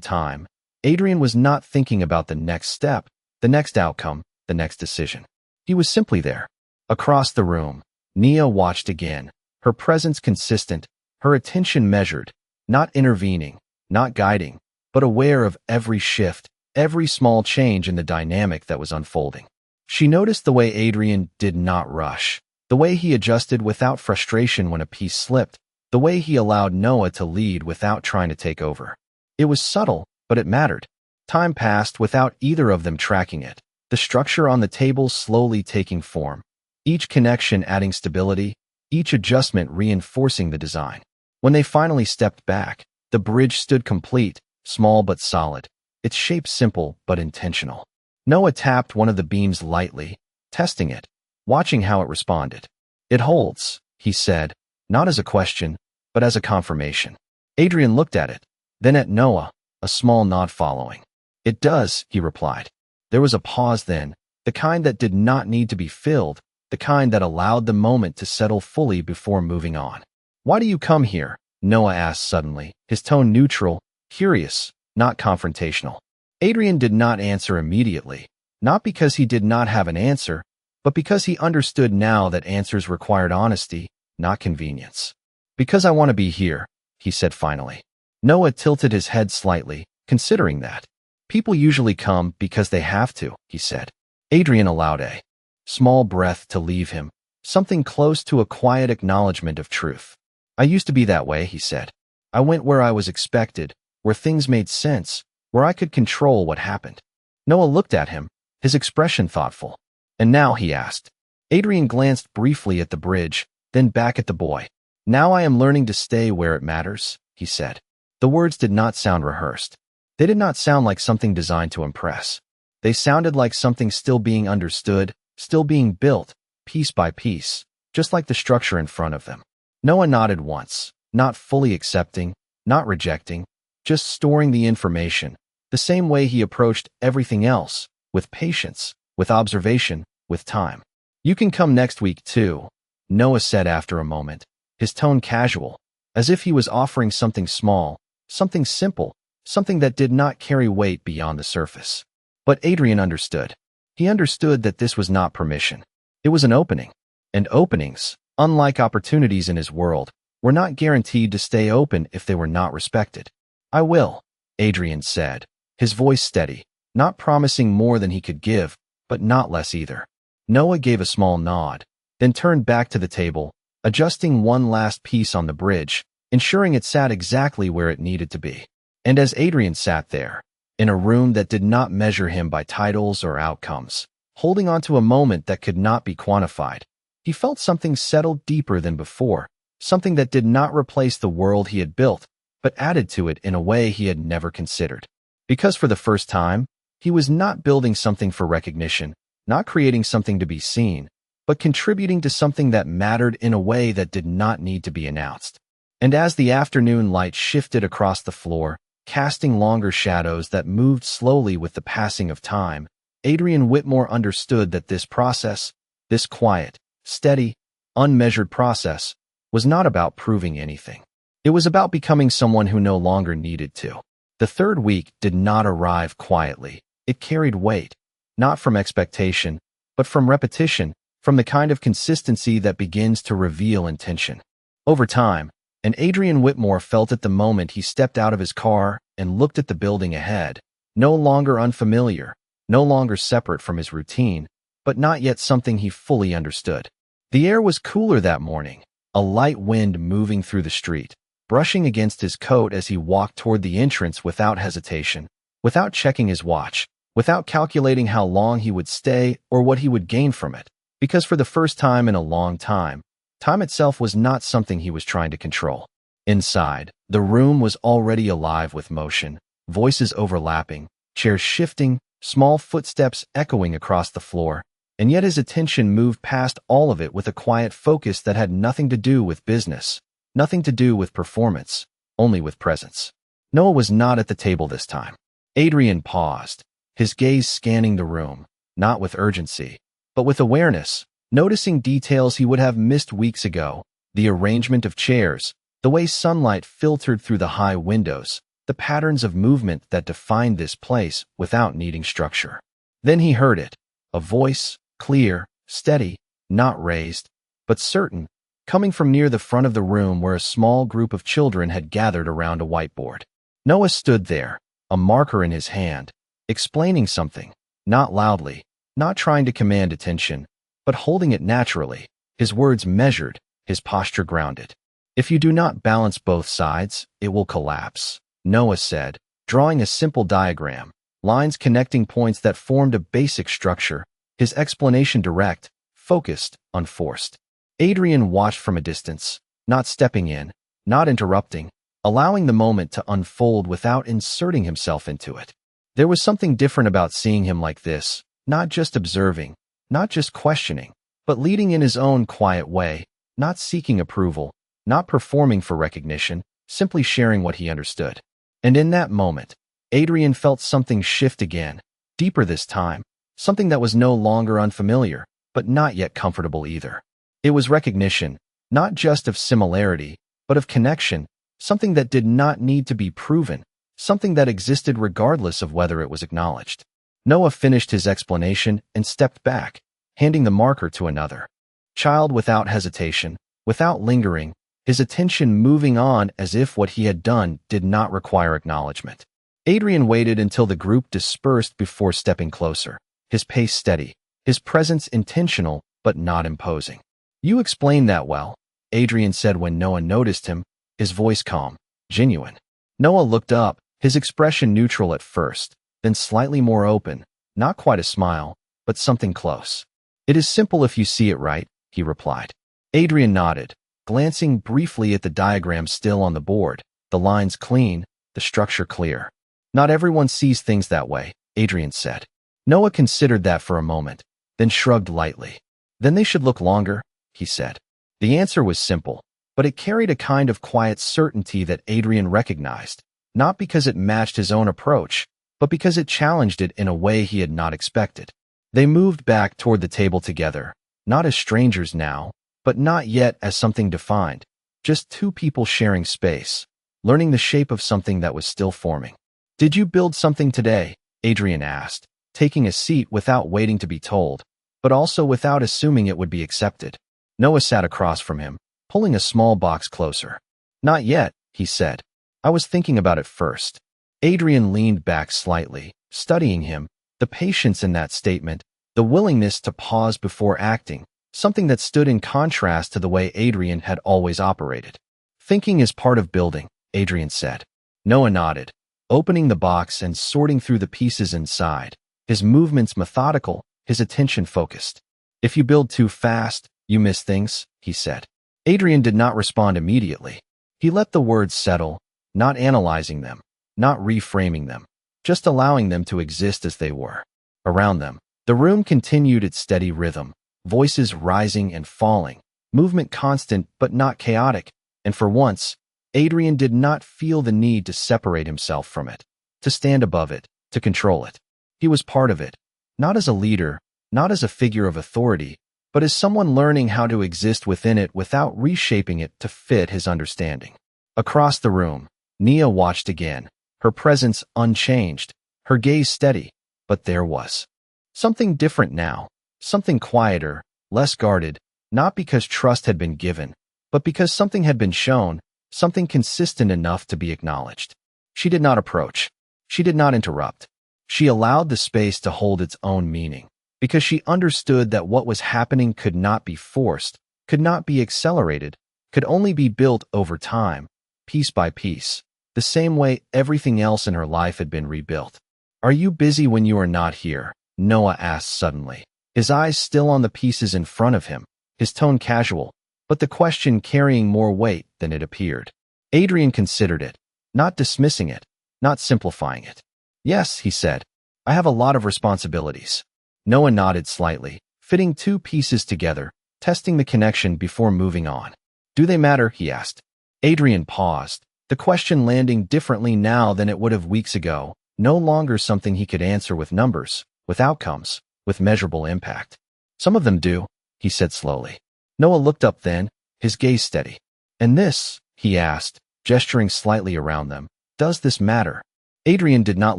time, Adrian was not thinking about the next step, the next outcome, the next decision. He was simply there. Across the room, Nia watched again, her presence consistent, her attention measured, not intervening, not guiding, but aware of every shift, every small change in the dynamic that was unfolding. She noticed the way Adrian did not rush, the way he adjusted without frustration when a piece slipped, the way he allowed Noah to lead without trying to take over. It was subtle, but it mattered. Time passed without either of them tracking it, the structure on the table slowly taking form, each connection adding stability, each adjustment reinforcing the design. When they finally stepped back, the bridge stood complete, small but solid, its shape simple but intentional. Noah tapped one of the beams lightly, testing it, watching how it responded. "It holds," he said, not as a question, but as a confirmation. Adrian looked at it, then at Noah, a small nod following. "It does," he replied. There was a pause then, the kind that did not need to be filled, the kind that allowed the moment to settle fully before moving on. "Why do you come here?" Noah asked suddenly, his tone neutral, curious, not confrontational. Adrian did not answer immediately, not because he did not have an answer, but because he understood now that answers required honesty, not convenience. "Because I want to be here," he said finally. Noah tilted his head slightly, considering that. "People usually come because they have to," he said. Adrian allowed a small breath to leave him, something close to a quiet acknowledgement of truth. "I used to be that way," he said. "I went where I was expected, where things made sense, where I could control what happened." Noah looked at him, his expression thoughtful. "And now?" he asked. Adrian glanced briefly at the bridge, then back at the boy. "Now I am learning to stay where it matters," he said. The words did not sound rehearsed. They did not sound like something designed to impress. They sounded like something still being understood, still being built, piece by piece, just like the structure in front of them. Noah nodded once, not fully accepting, not rejecting, just storing the information, the same way he approached everything else, with patience, with observation, with time. "You can come next week too," Noah said after a moment, his tone casual, as if he was offering something small, something simple, something that did not carry weight beyond the surface. But Adrian understood. He understood that this was not permission. It was an opening. And openings, unlike opportunities in his world, were not guaranteed to stay open if they were not respected. "I will," Adrian said, his voice steady, not promising more than he could give, but not less either. Noah gave a small nod, then turned back to the table, adjusting one last piece on the bridge, ensuring it sat exactly where it needed to be. And as Adrian sat there, in a room that did not measure him by titles or outcomes, holding on to a moment that could not be quantified, he felt something settle deeper than before, something that did not replace the world he had built, but added to it in a way he had never considered. Because for the first time, he was not building something for recognition, not creating something to be seen, but contributing to something that mattered in a way that did not need to be announced. And as the afternoon light shifted across the floor, casting longer shadows that moved slowly with the passing of time, Adrian Whitmore understood that this process, this quiet, steady, unmeasured process, was not about proving anything. It was about becoming someone who no longer needed to. The third week did not arrive quietly. It carried weight, not from expectation, but from repetition, from the kind of consistency that begins to reveal intention. Over time, and Adrian Whitmore felt it the moment he stepped out of his car and looked at the building ahead, no longer unfamiliar, no longer separate from his routine, but not yet something he fully understood. The air was cooler that morning, a light wind moving through the street, brushing against his coat as he walked toward the entrance without hesitation, without checking his watch, without calculating how long he would stay or what he would gain from it, because for the first time in a long time, time itself was not something he was trying to control. Inside, the room was already alive with motion, voices overlapping, chairs shifting, small footsteps echoing across the floor, and yet his attention moved past all of it with a quiet focus that had nothing to do with business, nothing to do with performance, only with presence. Noah was not at the table this time. Adrian paused, his gaze scanning the room, not with urgency, but with awareness, noticing details he would have missed weeks ago, the arrangement of chairs, the way sunlight filtered through the high windows, the patterns of movement that defined this place without needing structure. Then he heard it, a voice, clear, steady, not raised, but certain, coming from near the front of the room where a small group of children had gathered around a whiteboard. Noah stood there, a marker in his hand, explaining something, not loudly, not trying to command attention, but holding it naturally, his words measured, his posture grounded. "If you do not balance both sides, it will collapse," Noah said, drawing a simple diagram, lines connecting points that formed a basic structure, his explanation direct, focused, unforced. Adrian watched from a distance, not stepping in, not interrupting, allowing the moment to unfold without inserting himself into it. There was something different about seeing him like this, not just observing, not just questioning, but leading in his own quiet way, not seeking approval, not performing for recognition, simply sharing what he understood. And in that moment, Adrian felt something shift again, deeper this time, something that was no longer unfamiliar, but not yet comfortable either. It was recognition, not just of similarity, but of connection, something that did not need to be proven, something that existed regardless of whether it was acknowledged. Noah finished his explanation and stepped back, handing the marker to another child without hesitation, without lingering, his attention moving on as if what he had done did not require acknowledgement. Adrian waited until the group dispersed before stepping closer, his pace steady, his presence intentional but not imposing. "You explained that well," Adrian said when Noah noticed him, his voice calm, genuine. Noah looked up, his expression neutral at first, then slightly more open, not quite a smile, but something close. "It is simple if you see it right," he replied. Adrian nodded, glancing briefly at the diagram still on the board, the lines clean, the structure clear. "Not everyone sees things that way," Adrian said. Noah considered that for a moment, then shrugged lightly. "Then they should look longer," he said. The answer was simple, but it carried a kind of quiet certainty that Adrian recognized, not because it matched his own approach, but because it challenged it in a way he had not expected. They moved back toward the table together, not as strangers now, but not yet as something defined, just two people sharing space, learning the shape of something that was still forming. "Did you build something today?" Adrian asked, taking a seat without waiting to be told, but also without assuming it would be accepted. Noah sat across from him, pulling a small box closer. "Not yet," he said. "I was thinking about it first." Adrian leaned back slightly, studying him, the patience in that statement, the willingness to pause before acting, something that stood in contrast to the way Adrian had always operated. "Thinking is part of building," Adrian said. Noah nodded, opening the box and sorting through the pieces inside, his movements methodical, his attention focused. "If you build too fast, you miss things," he said. Adrian did not respond immediately. He let the words settle, not analyzing them, not reframing them, just allowing them to exist as they were. Around them, the room continued its steady rhythm, voices rising and falling, movement constant but not chaotic, and for once, Adrian did not feel the need to separate himself from it, to stand above it, to control it. He was part of it, not as a leader, not as a figure of authority, but as someone learning how to exist within it without reshaping it to fit his understanding. Across the room, Nia watched again, her presence unchanged, her gaze steady, but there was something different now, something quieter, less guarded, not because trust had been given, but because something had been shown, something consistent enough to be acknowledged. She did not approach. She did not interrupt. She allowed the space to hold its own meaning, because she understood that what was happening could not be forced, could not be accelerated, could only be built over time, piece by piece, the same way everything else in her life had been rebuilt. "Are you busy when you are not here?" Noah asked suddenly, his eyes still on the pieces in front of him, his tone casual, but the question carrying more weight than it appeared. Adrian considered it, not dismissing it, not simplifying it. "Yes," he said, "I have a lot of responsibilities." Noah nodded slightly, fitting two pieces together, testing the connection before moving on. "Do they matter?" he asked. Adrian paused, the question landing differently now than it would have weeks ago, no longer something he could answer with numbers, with outcomes, with measurable impact. "Some of them do," he said slowly. Noah looked up then, his gaze steady. "And this?" he asked, gesturing slightly around them, Does this matter? Adrian did not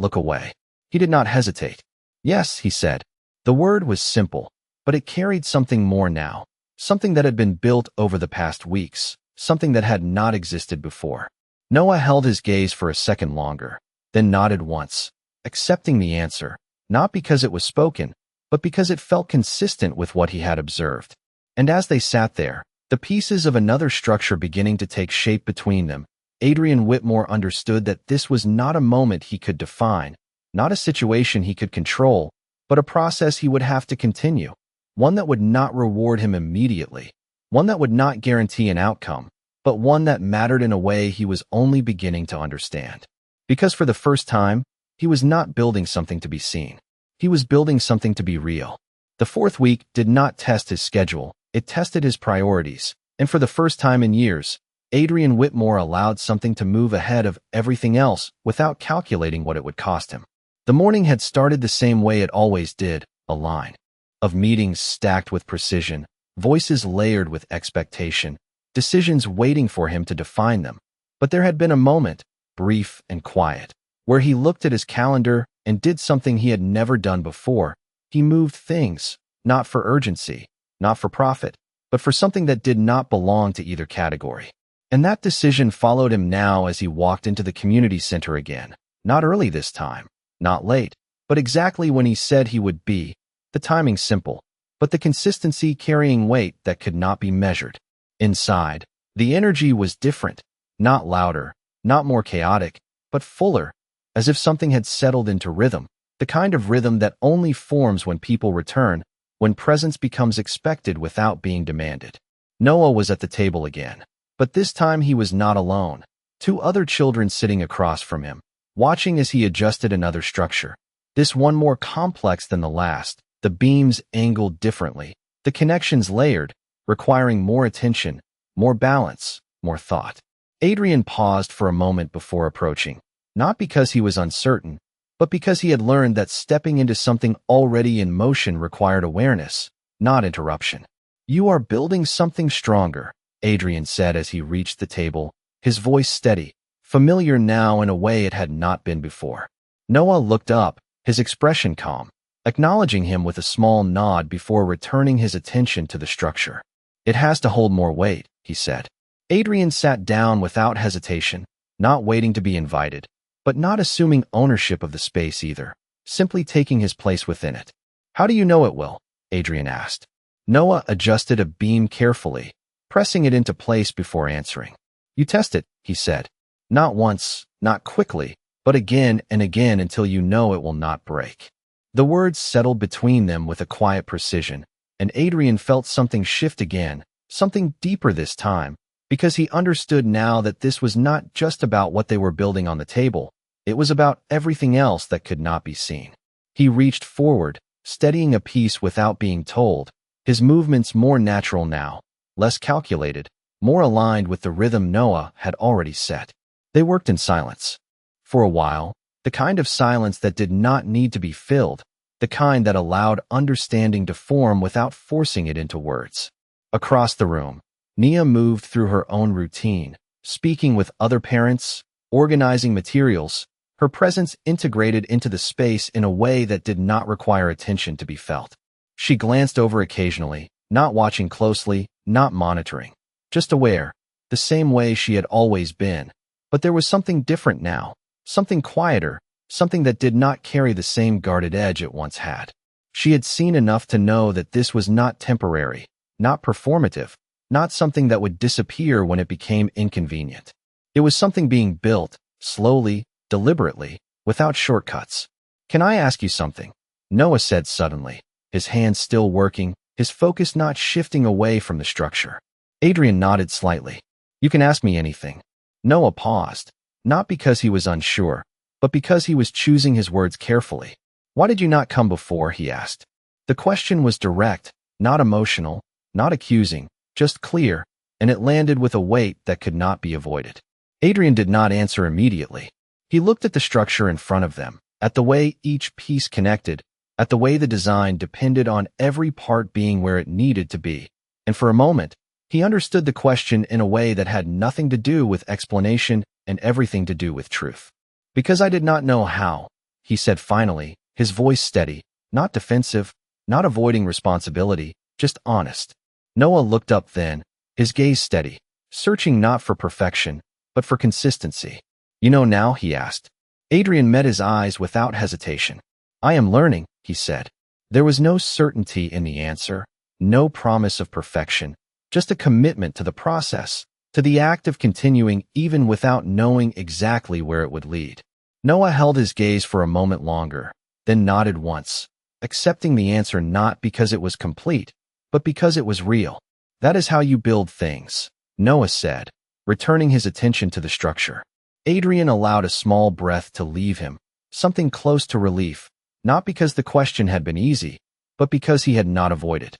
look away. He did not hesitate. Yes, he said. The word was simple, but it carried something more now, something that had been built over the past weeks, something that had not existed before. Noah held his gaze for a second longer, then nodded once, accepting the answer, not because it was spoken, but because it felt consistent with what he had observed. And as they sat there, the pieces of another structure beginning to take shape between them, Adrian Whitmore understood that this was not a moment he could define, not a situation he could control, but a process he would have to continue, one that would not reward him immediately, one that would not guarantee an outcome, but one that mattered in a way he was only beginning to understand. Because for the first time, he was not building something to be seen. He was building something to be real. The fourth week did not test his schedule, it tested his priorities, and for the first time in years, Adrian Whitmore allowed something to move ahead of everything else without calculating what it would cost him. The morning had started the same way it always did, a line of meetings stacked with precision, voices layered with expectation, decisions waiting for him to define them. But there had been a moment, brief and quiet, where he looked at his calendar and did something he had never done before. He moved things, not for urgency, not for profit, but for something that did not belong to either category. And that decision followed him now as he walked into the community center again, not early this time, not late, but exactly when he said he would be, the timing simple, but the consistency carrying weight that could not be measured. Inside, the energy was different, not louder, not more chaotic, but fuller, as if something had settled into rhythm, the kind of rhythm that only forms when people return, when presence becomes expected without being demanded. Noah was at the table again, but this time he was not alone. Two other children sitting across from him, watching as he adjusted another structure, this one more complex than the last, the beams angled differently, the connections layered, requiring more attention, more balance, more thought. Adrian paused for a moment before approaching, not because he was uncertain, but because he had learned that stepping into something already in motion required awareness, not interruption. "You are building something stronger," Adrian said as he reached the table, his voice steady, familiar now in a way it had not been before. Noah looked up, his expression calm, acknowledging him with a small nod before returning his attention to the structure. "It has to hold more weight," he said. Adrian sat down without hesitation, not waiting to be invited, but not assuming ownership of the space either, simply taking his place within it. "How do you know it will?" Adrian asked. Noah adjusted a beam carefully, pressing it into place before answering. "You test it," he said. "Not once, not quickly, but again and again until you know it will not break." The words settled between them with a quiet precision, and Adrian felt something shift again, something deeper this time, because he understood now that this was not just about what they were building on the table, it was about everything else that could not be seen. He reached forward, steadying a piece without being told, his movements more natural now, less calculated, more aligned with the rhythm Noah had already set. They worked in silence. For a while, the kind of silence that did not need to be filled, the kind that allowed understanding to form without forcing it into words. Across the room, Nia moved through her own routine, speaking with other parents, organizing materials, her presence integrated into the space in a way that did not require attention to be felt. She glanced over occasionally, not watching closely, not monitoring, just aware, the same way she had always been. But there was something different now, something quieter, something that did not carry the same guarded edge it once had. She had seen enough to know that this was not temporary, not performative, not something that would disappear when it became inconvenient. It was something being built, slowly, deliberately, without shortcuts. "Can I ask you something?" Noah said suddenly, his hands still working, his focus not shifting away from the structure. Adrian nodded slightly. "You can ask me anything." Noah paused, not because he was unsure, but because he was choosing his words carefully. "Why did you not come before?" he asked. The question was direct, not emotional, not accusing, just clear, and it landed with a weight that could not be avoided. Adrian did not answer immediately. He looked at the structure in front of them, at the way each piece connected, at the way the design depended on every part being where it needed to be, and for a moment, he understood the question in a way that had nothing to do with explanation and everything to do with truth. Because I did not know how, he said finally, his voice steady, not defensive, not avoiding responsibility, just honest. Noah looked up then, his gaze steady, searching not for perfection, but for consistency. You know now, he asked. Adrian met his eyes without hesitation. I am learning, he said. There was no certainty in the answer, no promise of perfection, just a commitment to the process, to the act of continuing even without knowing exactly where it would lead. Noah held his gaze for a moment longer, then nodded once, accepting the answer not because it was complete, but because it was real. That is how you build things, Noah said, returning his attention to the structure. Adrian allowed a small breath to leave him, something close to relief, not because the question had been easy, but because he had not avoided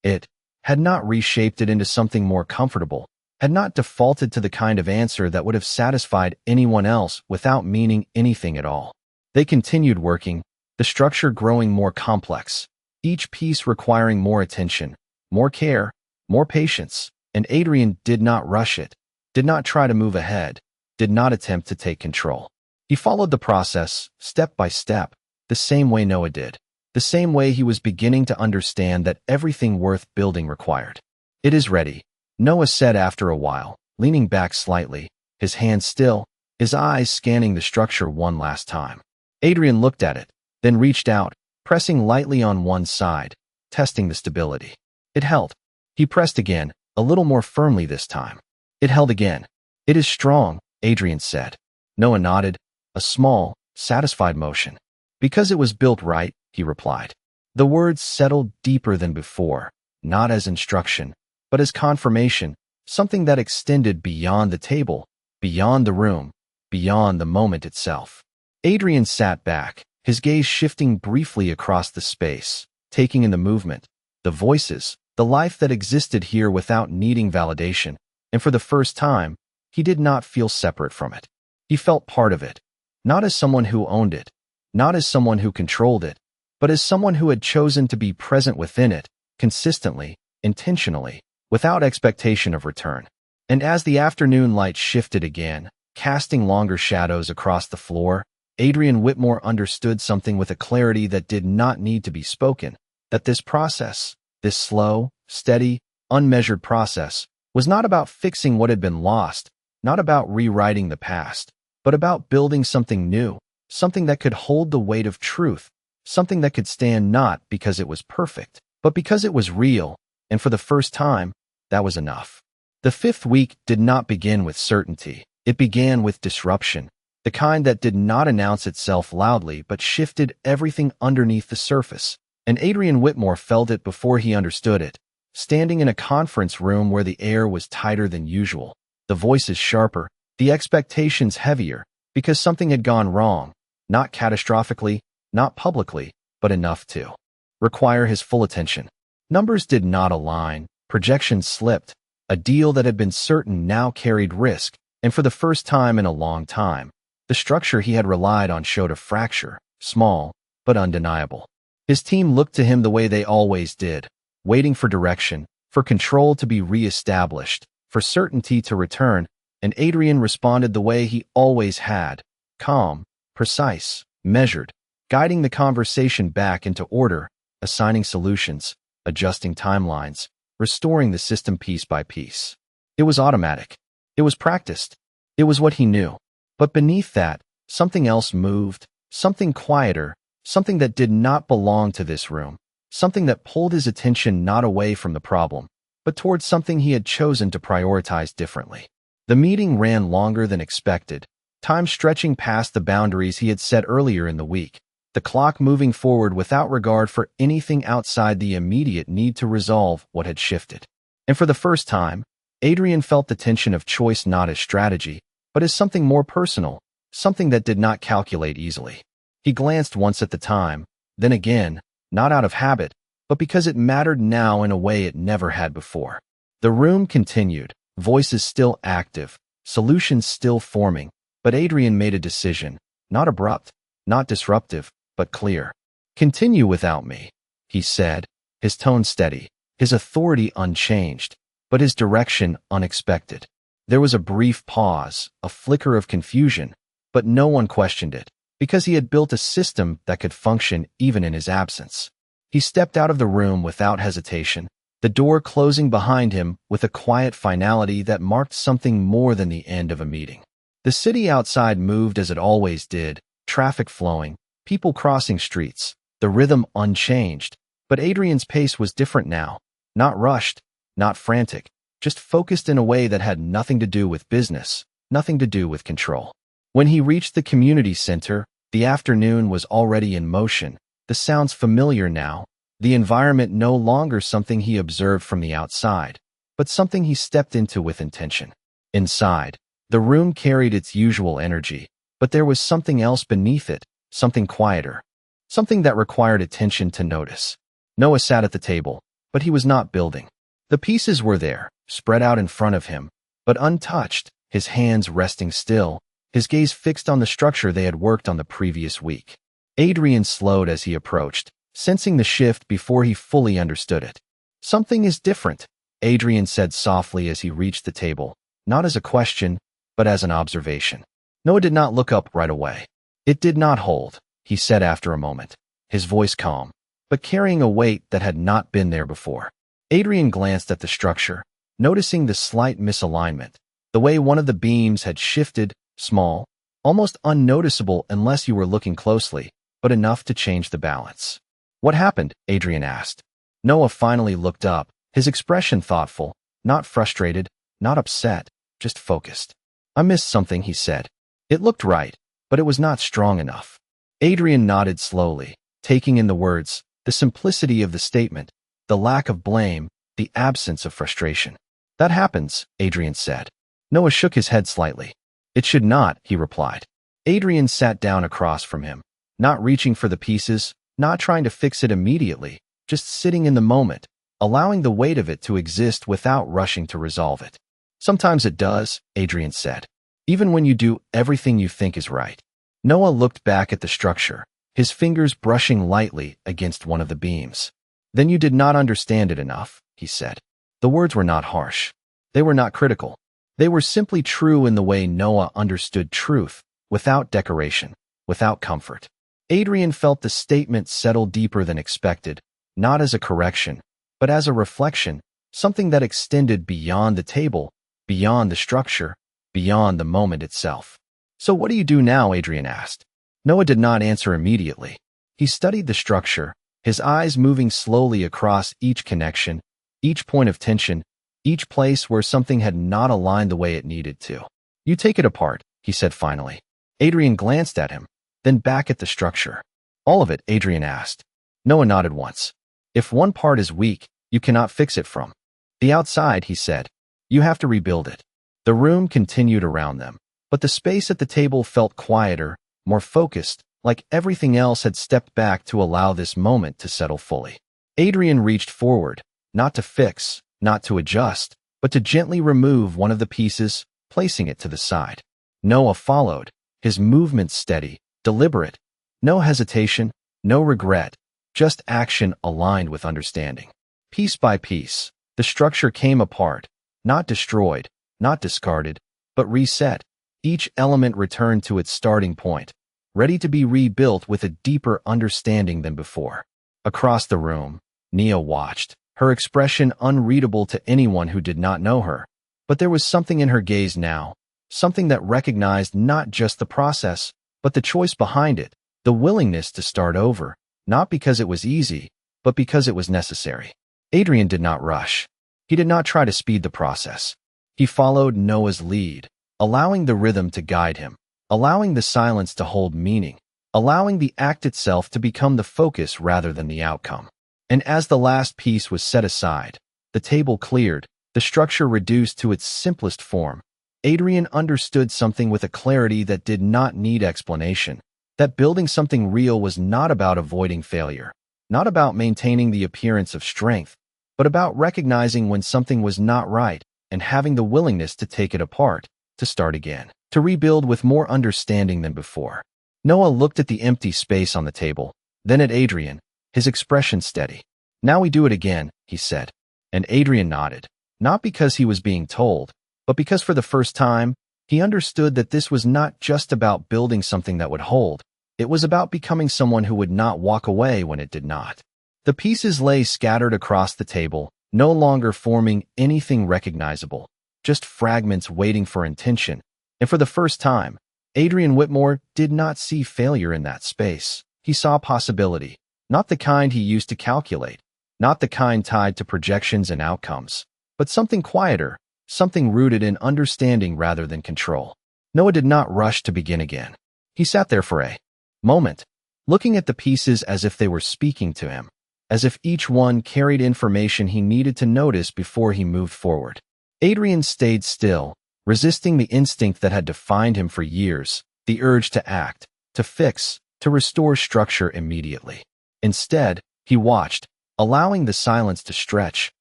it, had not reshaped it into something more comfortable, had not defaulted to the kind of answer that would have satisfied anyone else without meaning anything at all. They continued working, the structure growing more complex, each piece requiring more attention, more care, more patience, and Adrian did not rush it, did not try to move ahead, did not attempt to take control. He followed the process, step by step, the same way Noah did, the same way he was beginning to understand that everything worth building required. It is ready, Noah said after a while, leaning back slightly, his hands still, his eyes scanning the structure one last time. Adrian looked at it, then reached out, pressing lightly on one side, testing the stability. It held. He pressed again, a little more firmly this time. It held again. It is strong, Adrian said. Noah nodded, a small, satisfied motion. Because it was built right, he replied. The words settled deeper than before, not as instruction, but as confirmation, something that extended beyond the table, beyond the room, beyond the moment itself. Adrian sat back, his gaze shifting briefly across the space, taking in the movement, the voices, the life that existed here without needing validation, and for the first time, he did not feel separate from it. He felt part of it, not as someone who owned it, not as someone who controlled it, but as someone who had chosen to be present within it, consistently, intentionally, without expectation of return. And as the afternoon light shifted again, casting longer shadows across the floor, Adrian Whitmore understood something with a clarity that did not need to be spoken, that this process, this slow, steady, unmeasured process, was not about fixing what had been lost, not about rewriting the past, but about building something new, something that could hold the weight of truth, something that could stand not because it was perfect, but because it was real, and for the first time, that was enough. The fifth week did not begin with certainty. It began with disruption, the kind that did not announce itself loudly but shifted everything underneath the surface, and Adrian Whitmore felt it before he understood it, standing in a conference room where the air was tighter than usual, the voices sharper, the expectations heavier, because something had gone wrong, not catastrophically, not publicly, but enough to require his full attention. Numbers did not align, projections slipped, a deal that had been certain now carried risk, and for the first time in a long time, the structure he had relied on showed a fracture, small, but undeniable. His team looked to him the way they always did, waiting for direction, for control to be re-established, for certainty to return, and Adrian responded the way he always had, calm, precise, measured, guiding the conversation back into order, assigning solutions, adjusting timelines, restoring the system piece by piece. It was automatic. It was practiced. It was what he knew. But beneath that, something else moved, something quieter, something that did not belong to this room, something that pulled his attention not away from the problem, but towards something he had chosen to prioritize differently. The meeting ran longer than expected, time stretching past the boundaries he had set earlier in the week, the clock moving forward without regard for anything outside the immediate need to resolve what had shifted. And for the first time, Adrian felt the tension of choice not as strategy, but as something more personal, something that did not calculate easily. He glanced once at the time, then again, not out of habit, but because it mattered now in a way it never had before. The room continued, voices still active, solutions still forming, but Adrian made a decision, not abrupt, not disruptive, but clear. Continue without me, he said, his tone steady, his authority unchanged, but his direction unexpected. There was a brief pause, a flicker of confusion, but no one questioned it, because he had built a system that could function even in his absence. He stepped out of the room without hesitation, the door closing behind him with a quiet finality that marked something more than the end of a meeting. The city outside moved as it always did, traffic flowing, people crossing streets, the rhythm unchanged, but Adrian's pace was different now, not rushed, not frantic, just focused in a way that had nothing to do with business, nothing to do with control. When he reached the community center, the afternoon was already in motion, the sounds familiar now, the environment no longer something he observed from the outside, but something he stepped into with intention. Inside, the room carried its usual energy, but there was something else beneath it, something quieter, something that required attention to notice. Noah sat at the table, but he was not building. The pieces were there, spread out in front of him, but untouched, his hands resting still, his gaze fixed on the structure they had worked on the previous week. Adrian slowed as he approached, sensing the shift before he fully understood it. "Something is different," Adrian said softly as he reached the table, not as a question, but as an observation. Noah did not look up right away. "It did not hold," he said after a moment, his voice calm, but carrying a weight that had not been there before. Adrian glanced at the structure, noticing the slight misalignment, the way one of the beams had shifted, small, almost unnoticeable unless you were looking closely, but enough to change the balance. "What happened?" Adrian asked. Noah finally looked up, his expression thoughtful, not frustrated, not upset, just focused. "I missed something," he said. "It looked right, but it was not strong enough." Adrian nodded slowly, taking in the words, the simplicity of the statement, the lack of blame, the absence of frustration. "That happens," Adrian said. Noah shook his head slightly. "It should not," he replied. Adrian sat down across from him, not reaching for the pieces, not trying to fix it immediately, just sitting in the moment, allowing the weight of it to exist without rushing to resolve it. "Sometimes it does," Adrian said, "even when you do everything you think is right." Noah looked back at the structure, his fingers brushing lightly against one of the beams. "Then you did not understand it enough," he said. The words were not harsh. They were not critical. They were simply true in the way Noah understood truth, without decoration, without comfort. Adrian felt the statement settle deeper than expected, not as a correction, but as a reflection, something that extended beyond the table, beyond the structure, beyond the moment itself. "So what do you do now?" Adrian asked. Noah did not answer immediately. He studied the structure, his eyes moving slowly across each connection, each point of tension, each place where something had not aligned the way it needed to. "You take it apart," he said finally. Adrian glanced at him, then back at the structure. "All of it?" Adrian asked. Noah nodded once. "If one part is weak, you cannot fix it from the outside," he said. "You have to rebuild it." The room continued around them, but the space at the table felt quieter, more focused, like everything else had stepped back to allow this moment to settle fully. Adrian reached forward, not to fix, not to adjust, but to gently remove one of the pieces, placing it to the side. Noah followed, his movements steady, deliberate. No hesitation, no regret, just action aligned with understanding. Piece by piece, the structure came apart, not destroyed, not discarded, but reset. Each element returned to its starting point, ready to be rebuilt with a deeper understanding than before. Across the room, Nia watched, her expression unreadable to anyone who did not know her. But there was something in her gaze now, something that recognized not just the process, but the choice behind it, the willingness to start over, not because it was easy, but because it was necessary. Adrian did not rush. He did not try to speed the process. He followed Noah's lead, allowing the rhythm to guide him, allowing the silence to hold meaning, allowing the act itself to become the focus rather than the outcome. And as the last piece was set aside, the table cleared, the structure reduced to its simplest form, Adrian understood something with a clarity that did not need explanation, that building something real was not about avoiding failure, not about maintaining the appearance of strength, but about recognizing when something was not right and having the willingness to take it apart, to start again, to rebuild with more understanding than before. Noah looked at the empty space on the table, then at Adrian, his expression steady. "Now we do it again," he said. And Adrian nodded, not because he was being told, but because for the first time, he understood that this was not just about building something that would hold. It was about becoming someone who would not walk away when it did not. The pieces lay scattered across the table, no longer forming anything recognizable, just fragments waiting for intention. And for the first time, Adrian Whitmore did not see failure in that space. He saw possibility, not the kind he used to calculate, not the kind tied to projections and outcomes, but something quieter, something rooted in understanding rather than control. Noah did not rush to begin again. He sat there for a moment, looking at the pieces as if they were speaking to him, as if each one carried information he needed to notice before he moved forward. Adrian stayed still, resisting the instinct that had defined him for years, the urge to act, to fix, to restore structure immediately. Instead, he watched, allowing the silence to stretch,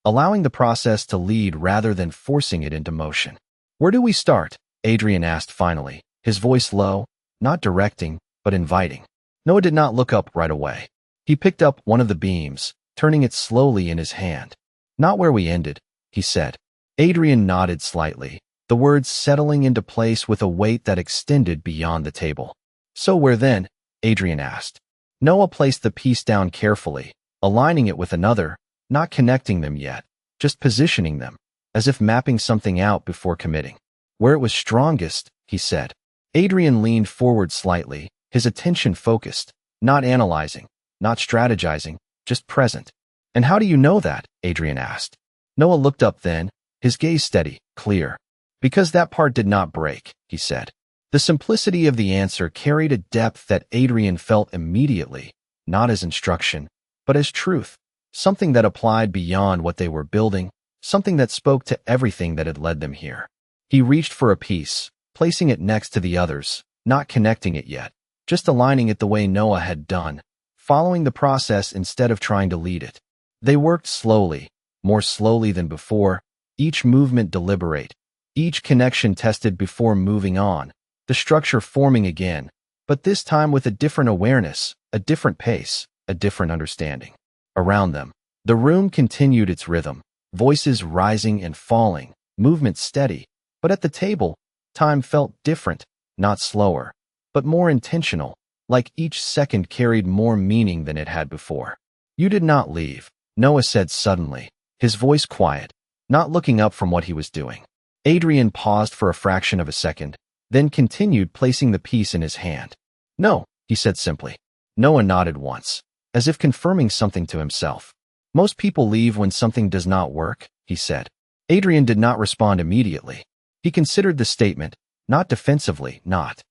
allowing the process to lead rather than forcing it into motion. "Where do we start?" Adrian asked finally, his voice low, not directing, but inviting. Noah did not look up right away. He picked up one of the beams, turning it slowly in his hand. "Not where we ended," he said. Adrian nodded slightly, the words settling into place with a weight that extended beyond the table. "So where then?" Adrian asked. Noah placed the piece down carefully, aligning it with another, not connecting them yet, just positioning them, as if mapping something out before committing. "Where it was strongest," he said. Adrian leaned forward slightly, his attention focused, not analyzing, not strategizing, just present. "And how do you know that?" Adrian asked. Noah looked up then, his gaze steady, clear. "Because that part did not break," he said. The simplicity of the answer carried a depth that Adrian felt immediately, not as instruction, but as truth, something that applied beyond what they were building, something that spoke to everything that had led them here. He reached for a piece, placing it next to the others, not connecting it yet, just aligning it the way Noah had done, following the process instead of trying to lead it. They worked slowly, more slowly than before, each movement deliberate, each connection tested before moving on, the structure forming again, but this time with a different awareness, a different pace, a different understanding. Around them, the room continued its rhythm, voices rising and falling, movement steady, but at the table, time felt different, not slower, but more intentional, like each second carried more meaning than it had before. "You did not leave," Noah said suddenly, his voice quiet, not looking up from what he was doing. Adrian paused for a fraction of a second, then continued placing the piece in his hand. "No," he said simply. Noah nodded once, as if confirming something to himself. "Most people leave when something does not work," he said. Adrian did not respond immediately. He considered the statement, not defensively, not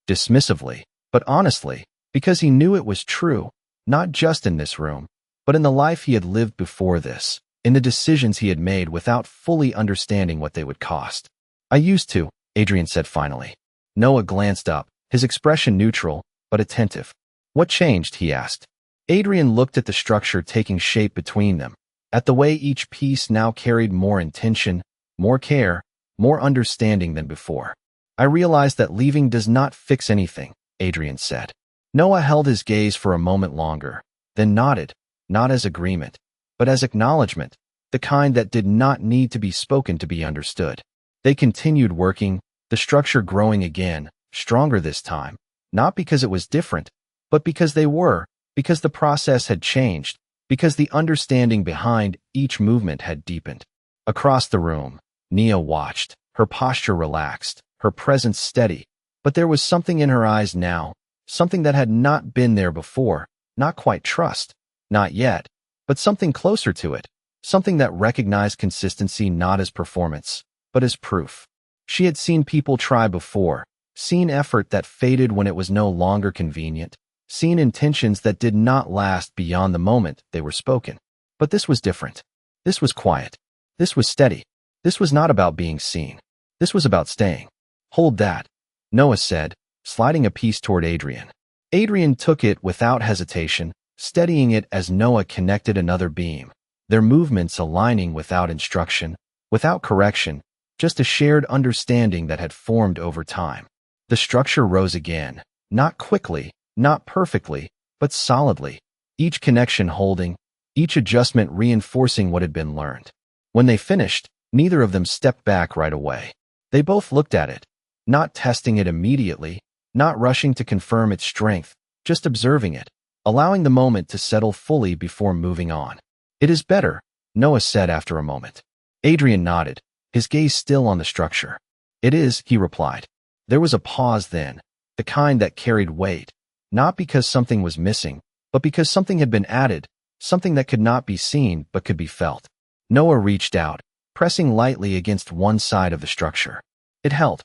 dismissively, but honestly, because he knew it was true, not just in this room, but in the life he had lived before this, in the decisions he had made without fully understanding what they would cost. "I used to," Adrian said finally. Noah glanced up, his expression neutral, but attentive. "What changed?" he asked. Adrian looked at the structure taking shape between them, at the way each piece now carried more intention, more care, more understanding than before. "I realized that leaving does not fix anything," Adrian said. Noah held his gaze for a moment longer, then nodded, not as agreement, but as acknowledgement, the kind that did not need to be spoken to be understood. They continued working, the structure growing again, stronger this time, not because it was different, but because they were, because the process had changed, because the understanding behind each movement had deepened. Across the room, Nia watched, her posture relaxed, her presence steady, but there was something in her eyes now, something that had not been there before, not quite trust, not yet, but something closer to it, something that recognized consistency not as performance, but as proof. She had seen people try before, seen effort that faded when it was no longer convenient, seen intentions that did not last beyond the moment they were spoken. But this was different. This was quiet. This was steady. This was not about being seen. This was about staying. "Hold that," Noah said, sliding a piece toward Adrian. Adrian took it without hesitation, steadying it as Noah connected another beam, their movements aligning without instruction, without correction, just a shared understanding that had formed over time. The structure rose again, not quickly, not perfectly, but solidly, each connection holding, each adjustment reinforcing what had been learned. When they finished, Neither of them stepped back right away. They both looked at it, not testing it immediately, not rushing to confirm its strength, just observing it, allowing the moment to settle fully before moving on. "It is better," Noah said after a moment. Adrian nodded, his gaze still on the structure. "It is," he replied. There was a pause then, the kind that carried weight, not because something was missing, but because something had been added, something that could not be seen but could be felt. Noah reached out, pressing lightly against one side of the structure. It held.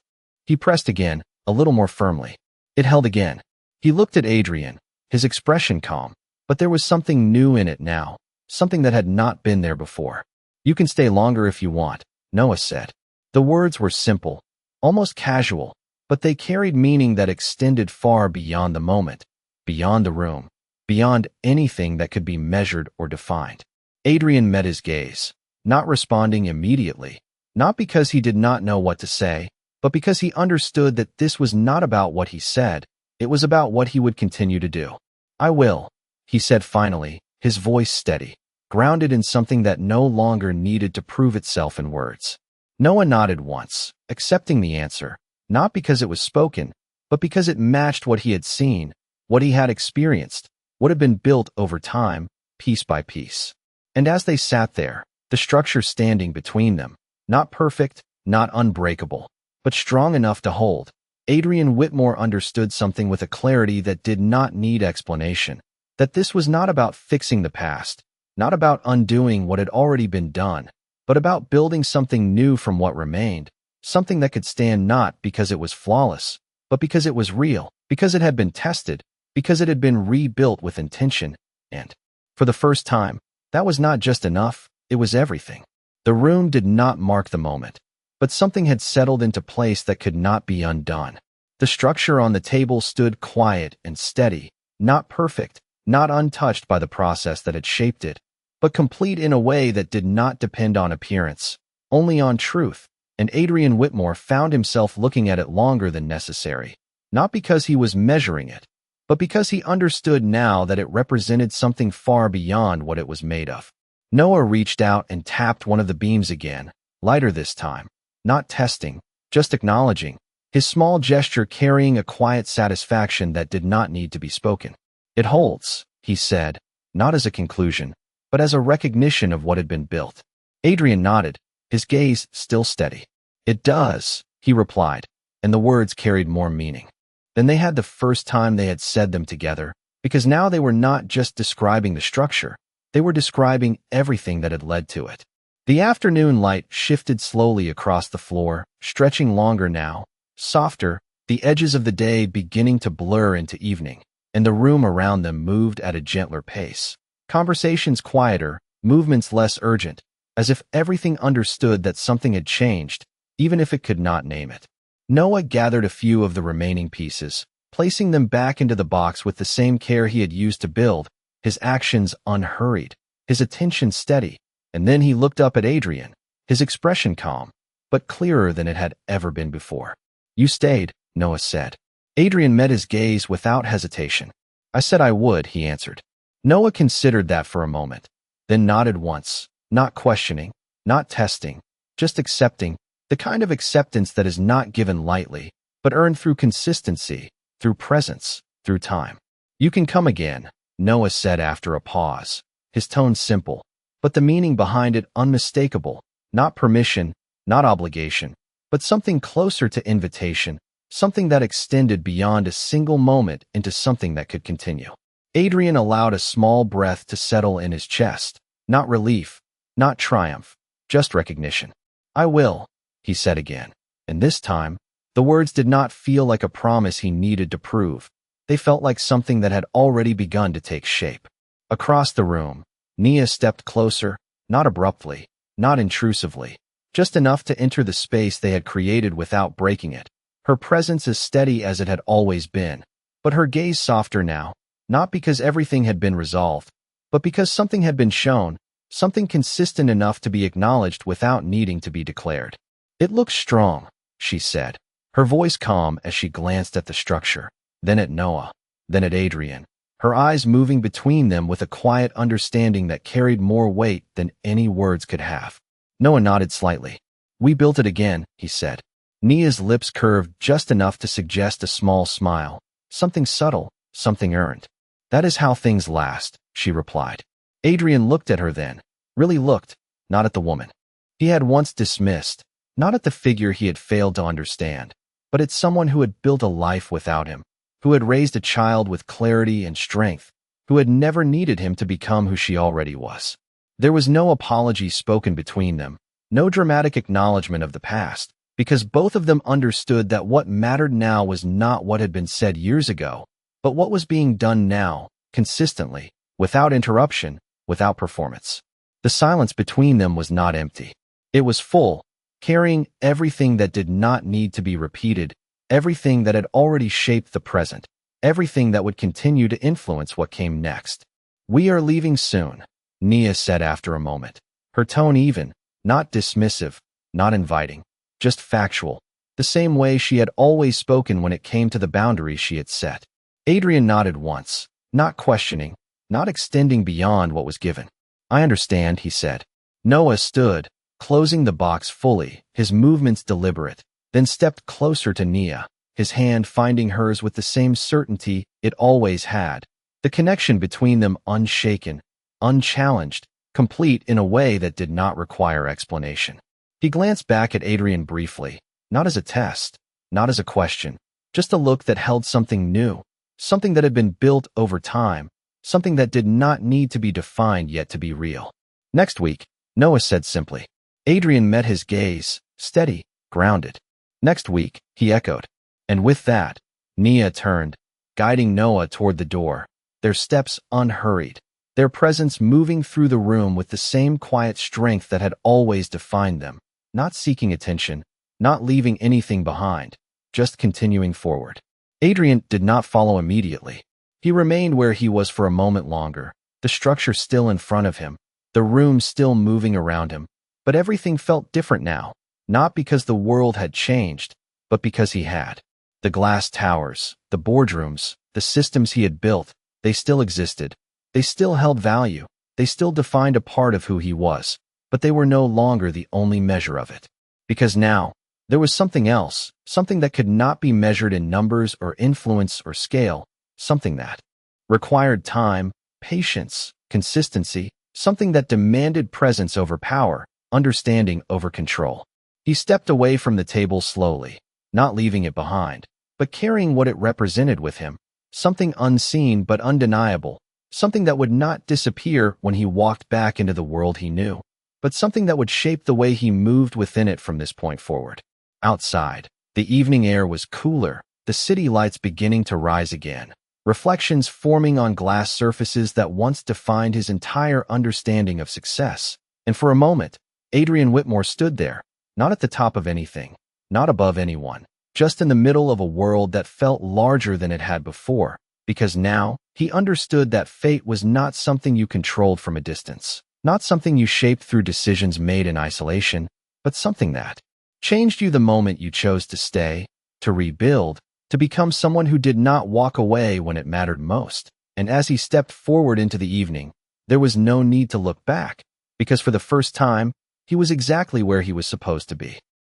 He pressed again, a little more firmly. It held again. He looked at Adrian, his expression calm, but there was something new in it now, something that had not been there before. "You can stay longer if you want," Noah said. The words were simple, almost casual, but they carried meaning that extended far beyond the moment, beyond the room, beyond anything that could be measured or defined. Adrian met his gaze, not responding immediately, not because he did not know what to say, but because he understood that this was not about what he said, it was about what he would continue to do. "I will," he said finally, his voice steady, grounded in something that no longer needed to prove itself in words. Noah nodded once, accepting the answer, not because it was spoken, but because it matched what he had seen, what he had experienced, what had been built over time, piece by piece. And as they sat there, the structure standing between them, not perfect, not unbreakable, but strong enough to hold, Adrian Whitmore understood something with a clarity that did not need explanation, that this was not about fixing the past, not about undoing what had already been done, but about building something new from what remained, something that could stand not because it was flawless, but because it was real, because it had been tested, because it had been rebuilt with intention, and, for the first time, that was not just enough, it was everything. The room did not mark the moment, but something had settled into place that could not be undone. The structure on the table stood quiet and steady, not perfect, not untouched by the process that had shaped it, but complete in a way that did not depend on appearance, only on truth, and Adrian Whitmore found himself looking at it longer than necessary, not because he was measuring it, but because he understood now that it represented something far beyond what it was made of. Noah reached out and tapped one of the beams again, lighter this time, not testing, just acknowledging, his small gesture carrying a quiet satisfaction that did not need to be spoken. "It holds," he said, not as a conclusion, but as a recognition of what had been built. Adrian nodded, his gaze still steady. "It does," he replied, and the words carried more meaning than they had the first time they had said them together, because now they were not just describing the structure, they were describing everything that had led to it. The afternoon light shifted slowly across the floor, stretching longer now, softer, the edges of the day beginning to blur into evening, and the room around them moved at a gentler pace. Conversations quieter, movements less urgent, as if everything understood that something had changed, even if it could not name it. Noah gathered a few of the remaining pieces, placing them back into the box with the same care he had used to build, his actions unhurried, his attention steady, and then he looked up at Adrian, his expression calm, but clearer than it had ever been before. "You stayed," Noah said. Adrian met his gaze without hesitation. "I said I would," he answered. Noah considered that for a moment, then nodded once, not questioning, not testing, just accepting, the kind of acceptance that is not given lightly, but earned through consistency, through presence, through time. "You can come again," Noah said after a pause, his tone simple, but the meaning behind it unmistakable, not permission, not obligation, but something closer to invitation, something that extended beyond a single moment into something that could continue. Adrian allowed a small breath to settle in his chest, not relief, not triumph, just recognition. "I will," he said again, and this time, the words did not feel like a promise he needed to prove. They felt like something that had already begun to take shape. Across the room, Nia stepped closer, not abruptly, not intrusively, just enough to enter the space they had created without breaking it. Her presence as steady as it had always been, but her gaze softer now, not because everything had been resolved, but because something had been shown, something consistent enough to be acknowledged without needing to be declared. "It looks strong," she said, her voice calm as she glanced at the structure, then at Noah, then at Adrian, her eyes moving between them with a quiet understanding that carried more weight than any words could have. Noah nodded slightly. We built it again, he said. Nia's lips curved just enough to suggest a small smile. Something subtle, something earned. That is how things last, she replied. Adrian looked at her then. Really looked, not at the woman he had once dismissed, not at the figure he had failed to understand, but at someone who had built a life without him, who had raised a child with clarity and strength, who had never needed him to become who she already was. There was no apology spoken between them, no dramatic acknowledgement of the past, because both of them understood that what mattered now was not what had been said years ago, but what was being done now, consistently, without interruption, without performance. The silence between them was not empty. It was full, carrying everything that did not need to be repeated, everything that had already shaped the present, everything that would continue to influence what came next. We are leaving soon, Nia said after a moment, her tone even, not dismissive, not inviting, just factual, the same way she had always spoken when it came to the boundaries she had set. Adrian nodded once, not questioning, not extending beyond what was given. I understand, he said. Noah stood, closing the box fully, his movements deliberate, then stepped closer to Nia, his hand finding hers with the same certainty it always had, the connection between them unshaken, unchallenged, complete in a way that did not require explanation. He glanced back at Adrian briefly, not as a test, not as a question, just a look that held something new, something that had been built over time, something that did not need to be defined yet to be real. Next week, Noah said simply. Adrian met his gaze, steady, grounded. Next week, he echoed. And with that, Nia turned, guiding Noah toward the door, their steps unhurried, their presence moving through the room with the same quiet strength that had always defined them, not seeking attention, not leaving anything behind, just continuing forward. Adrian did not follow immediately. He remained where he was for a moment longer, the structure still in front of him, the room still moving around him, but everything felt different now, not because the world had changed, but because he had. The glass towers, the boardrooms, the systems he had built, they still existed. They still held value. They still defined a part of who he was, but they were no longer the only measure of it. Because now, there was something else, something that could not be measured in numbers or influence or scale, something that required time, patience, consistency, something that demanded presence over power, understanding over control. He stepped away from the table slowly, not leaving it behind, but carrying what it represented with him, something unseen but undeniable, something that would not disappear when he walked back into the world he knew, but something that would shape the way he moved within it from this point forward. Outside, the evening air was cooler, the city lights beginning to rise again, reflections forming on glass surfaces that once defined his entire understanding of success. And for a moment, Adrian Whitmore stood there, not at the top of anything, not above anyone, just in the middle of a world that felt larger than it had before, because now he understood that fate was not something you controlled from a distance, not something you shaped through decisions made in isolation, but something that changed you the moment you chose to stay, to rebuild, to become someone who did not walk away when it mattered most. And as he stepped forward into the evening, there was no need to look back, because for the first time, he was exactly where he was supposed to be.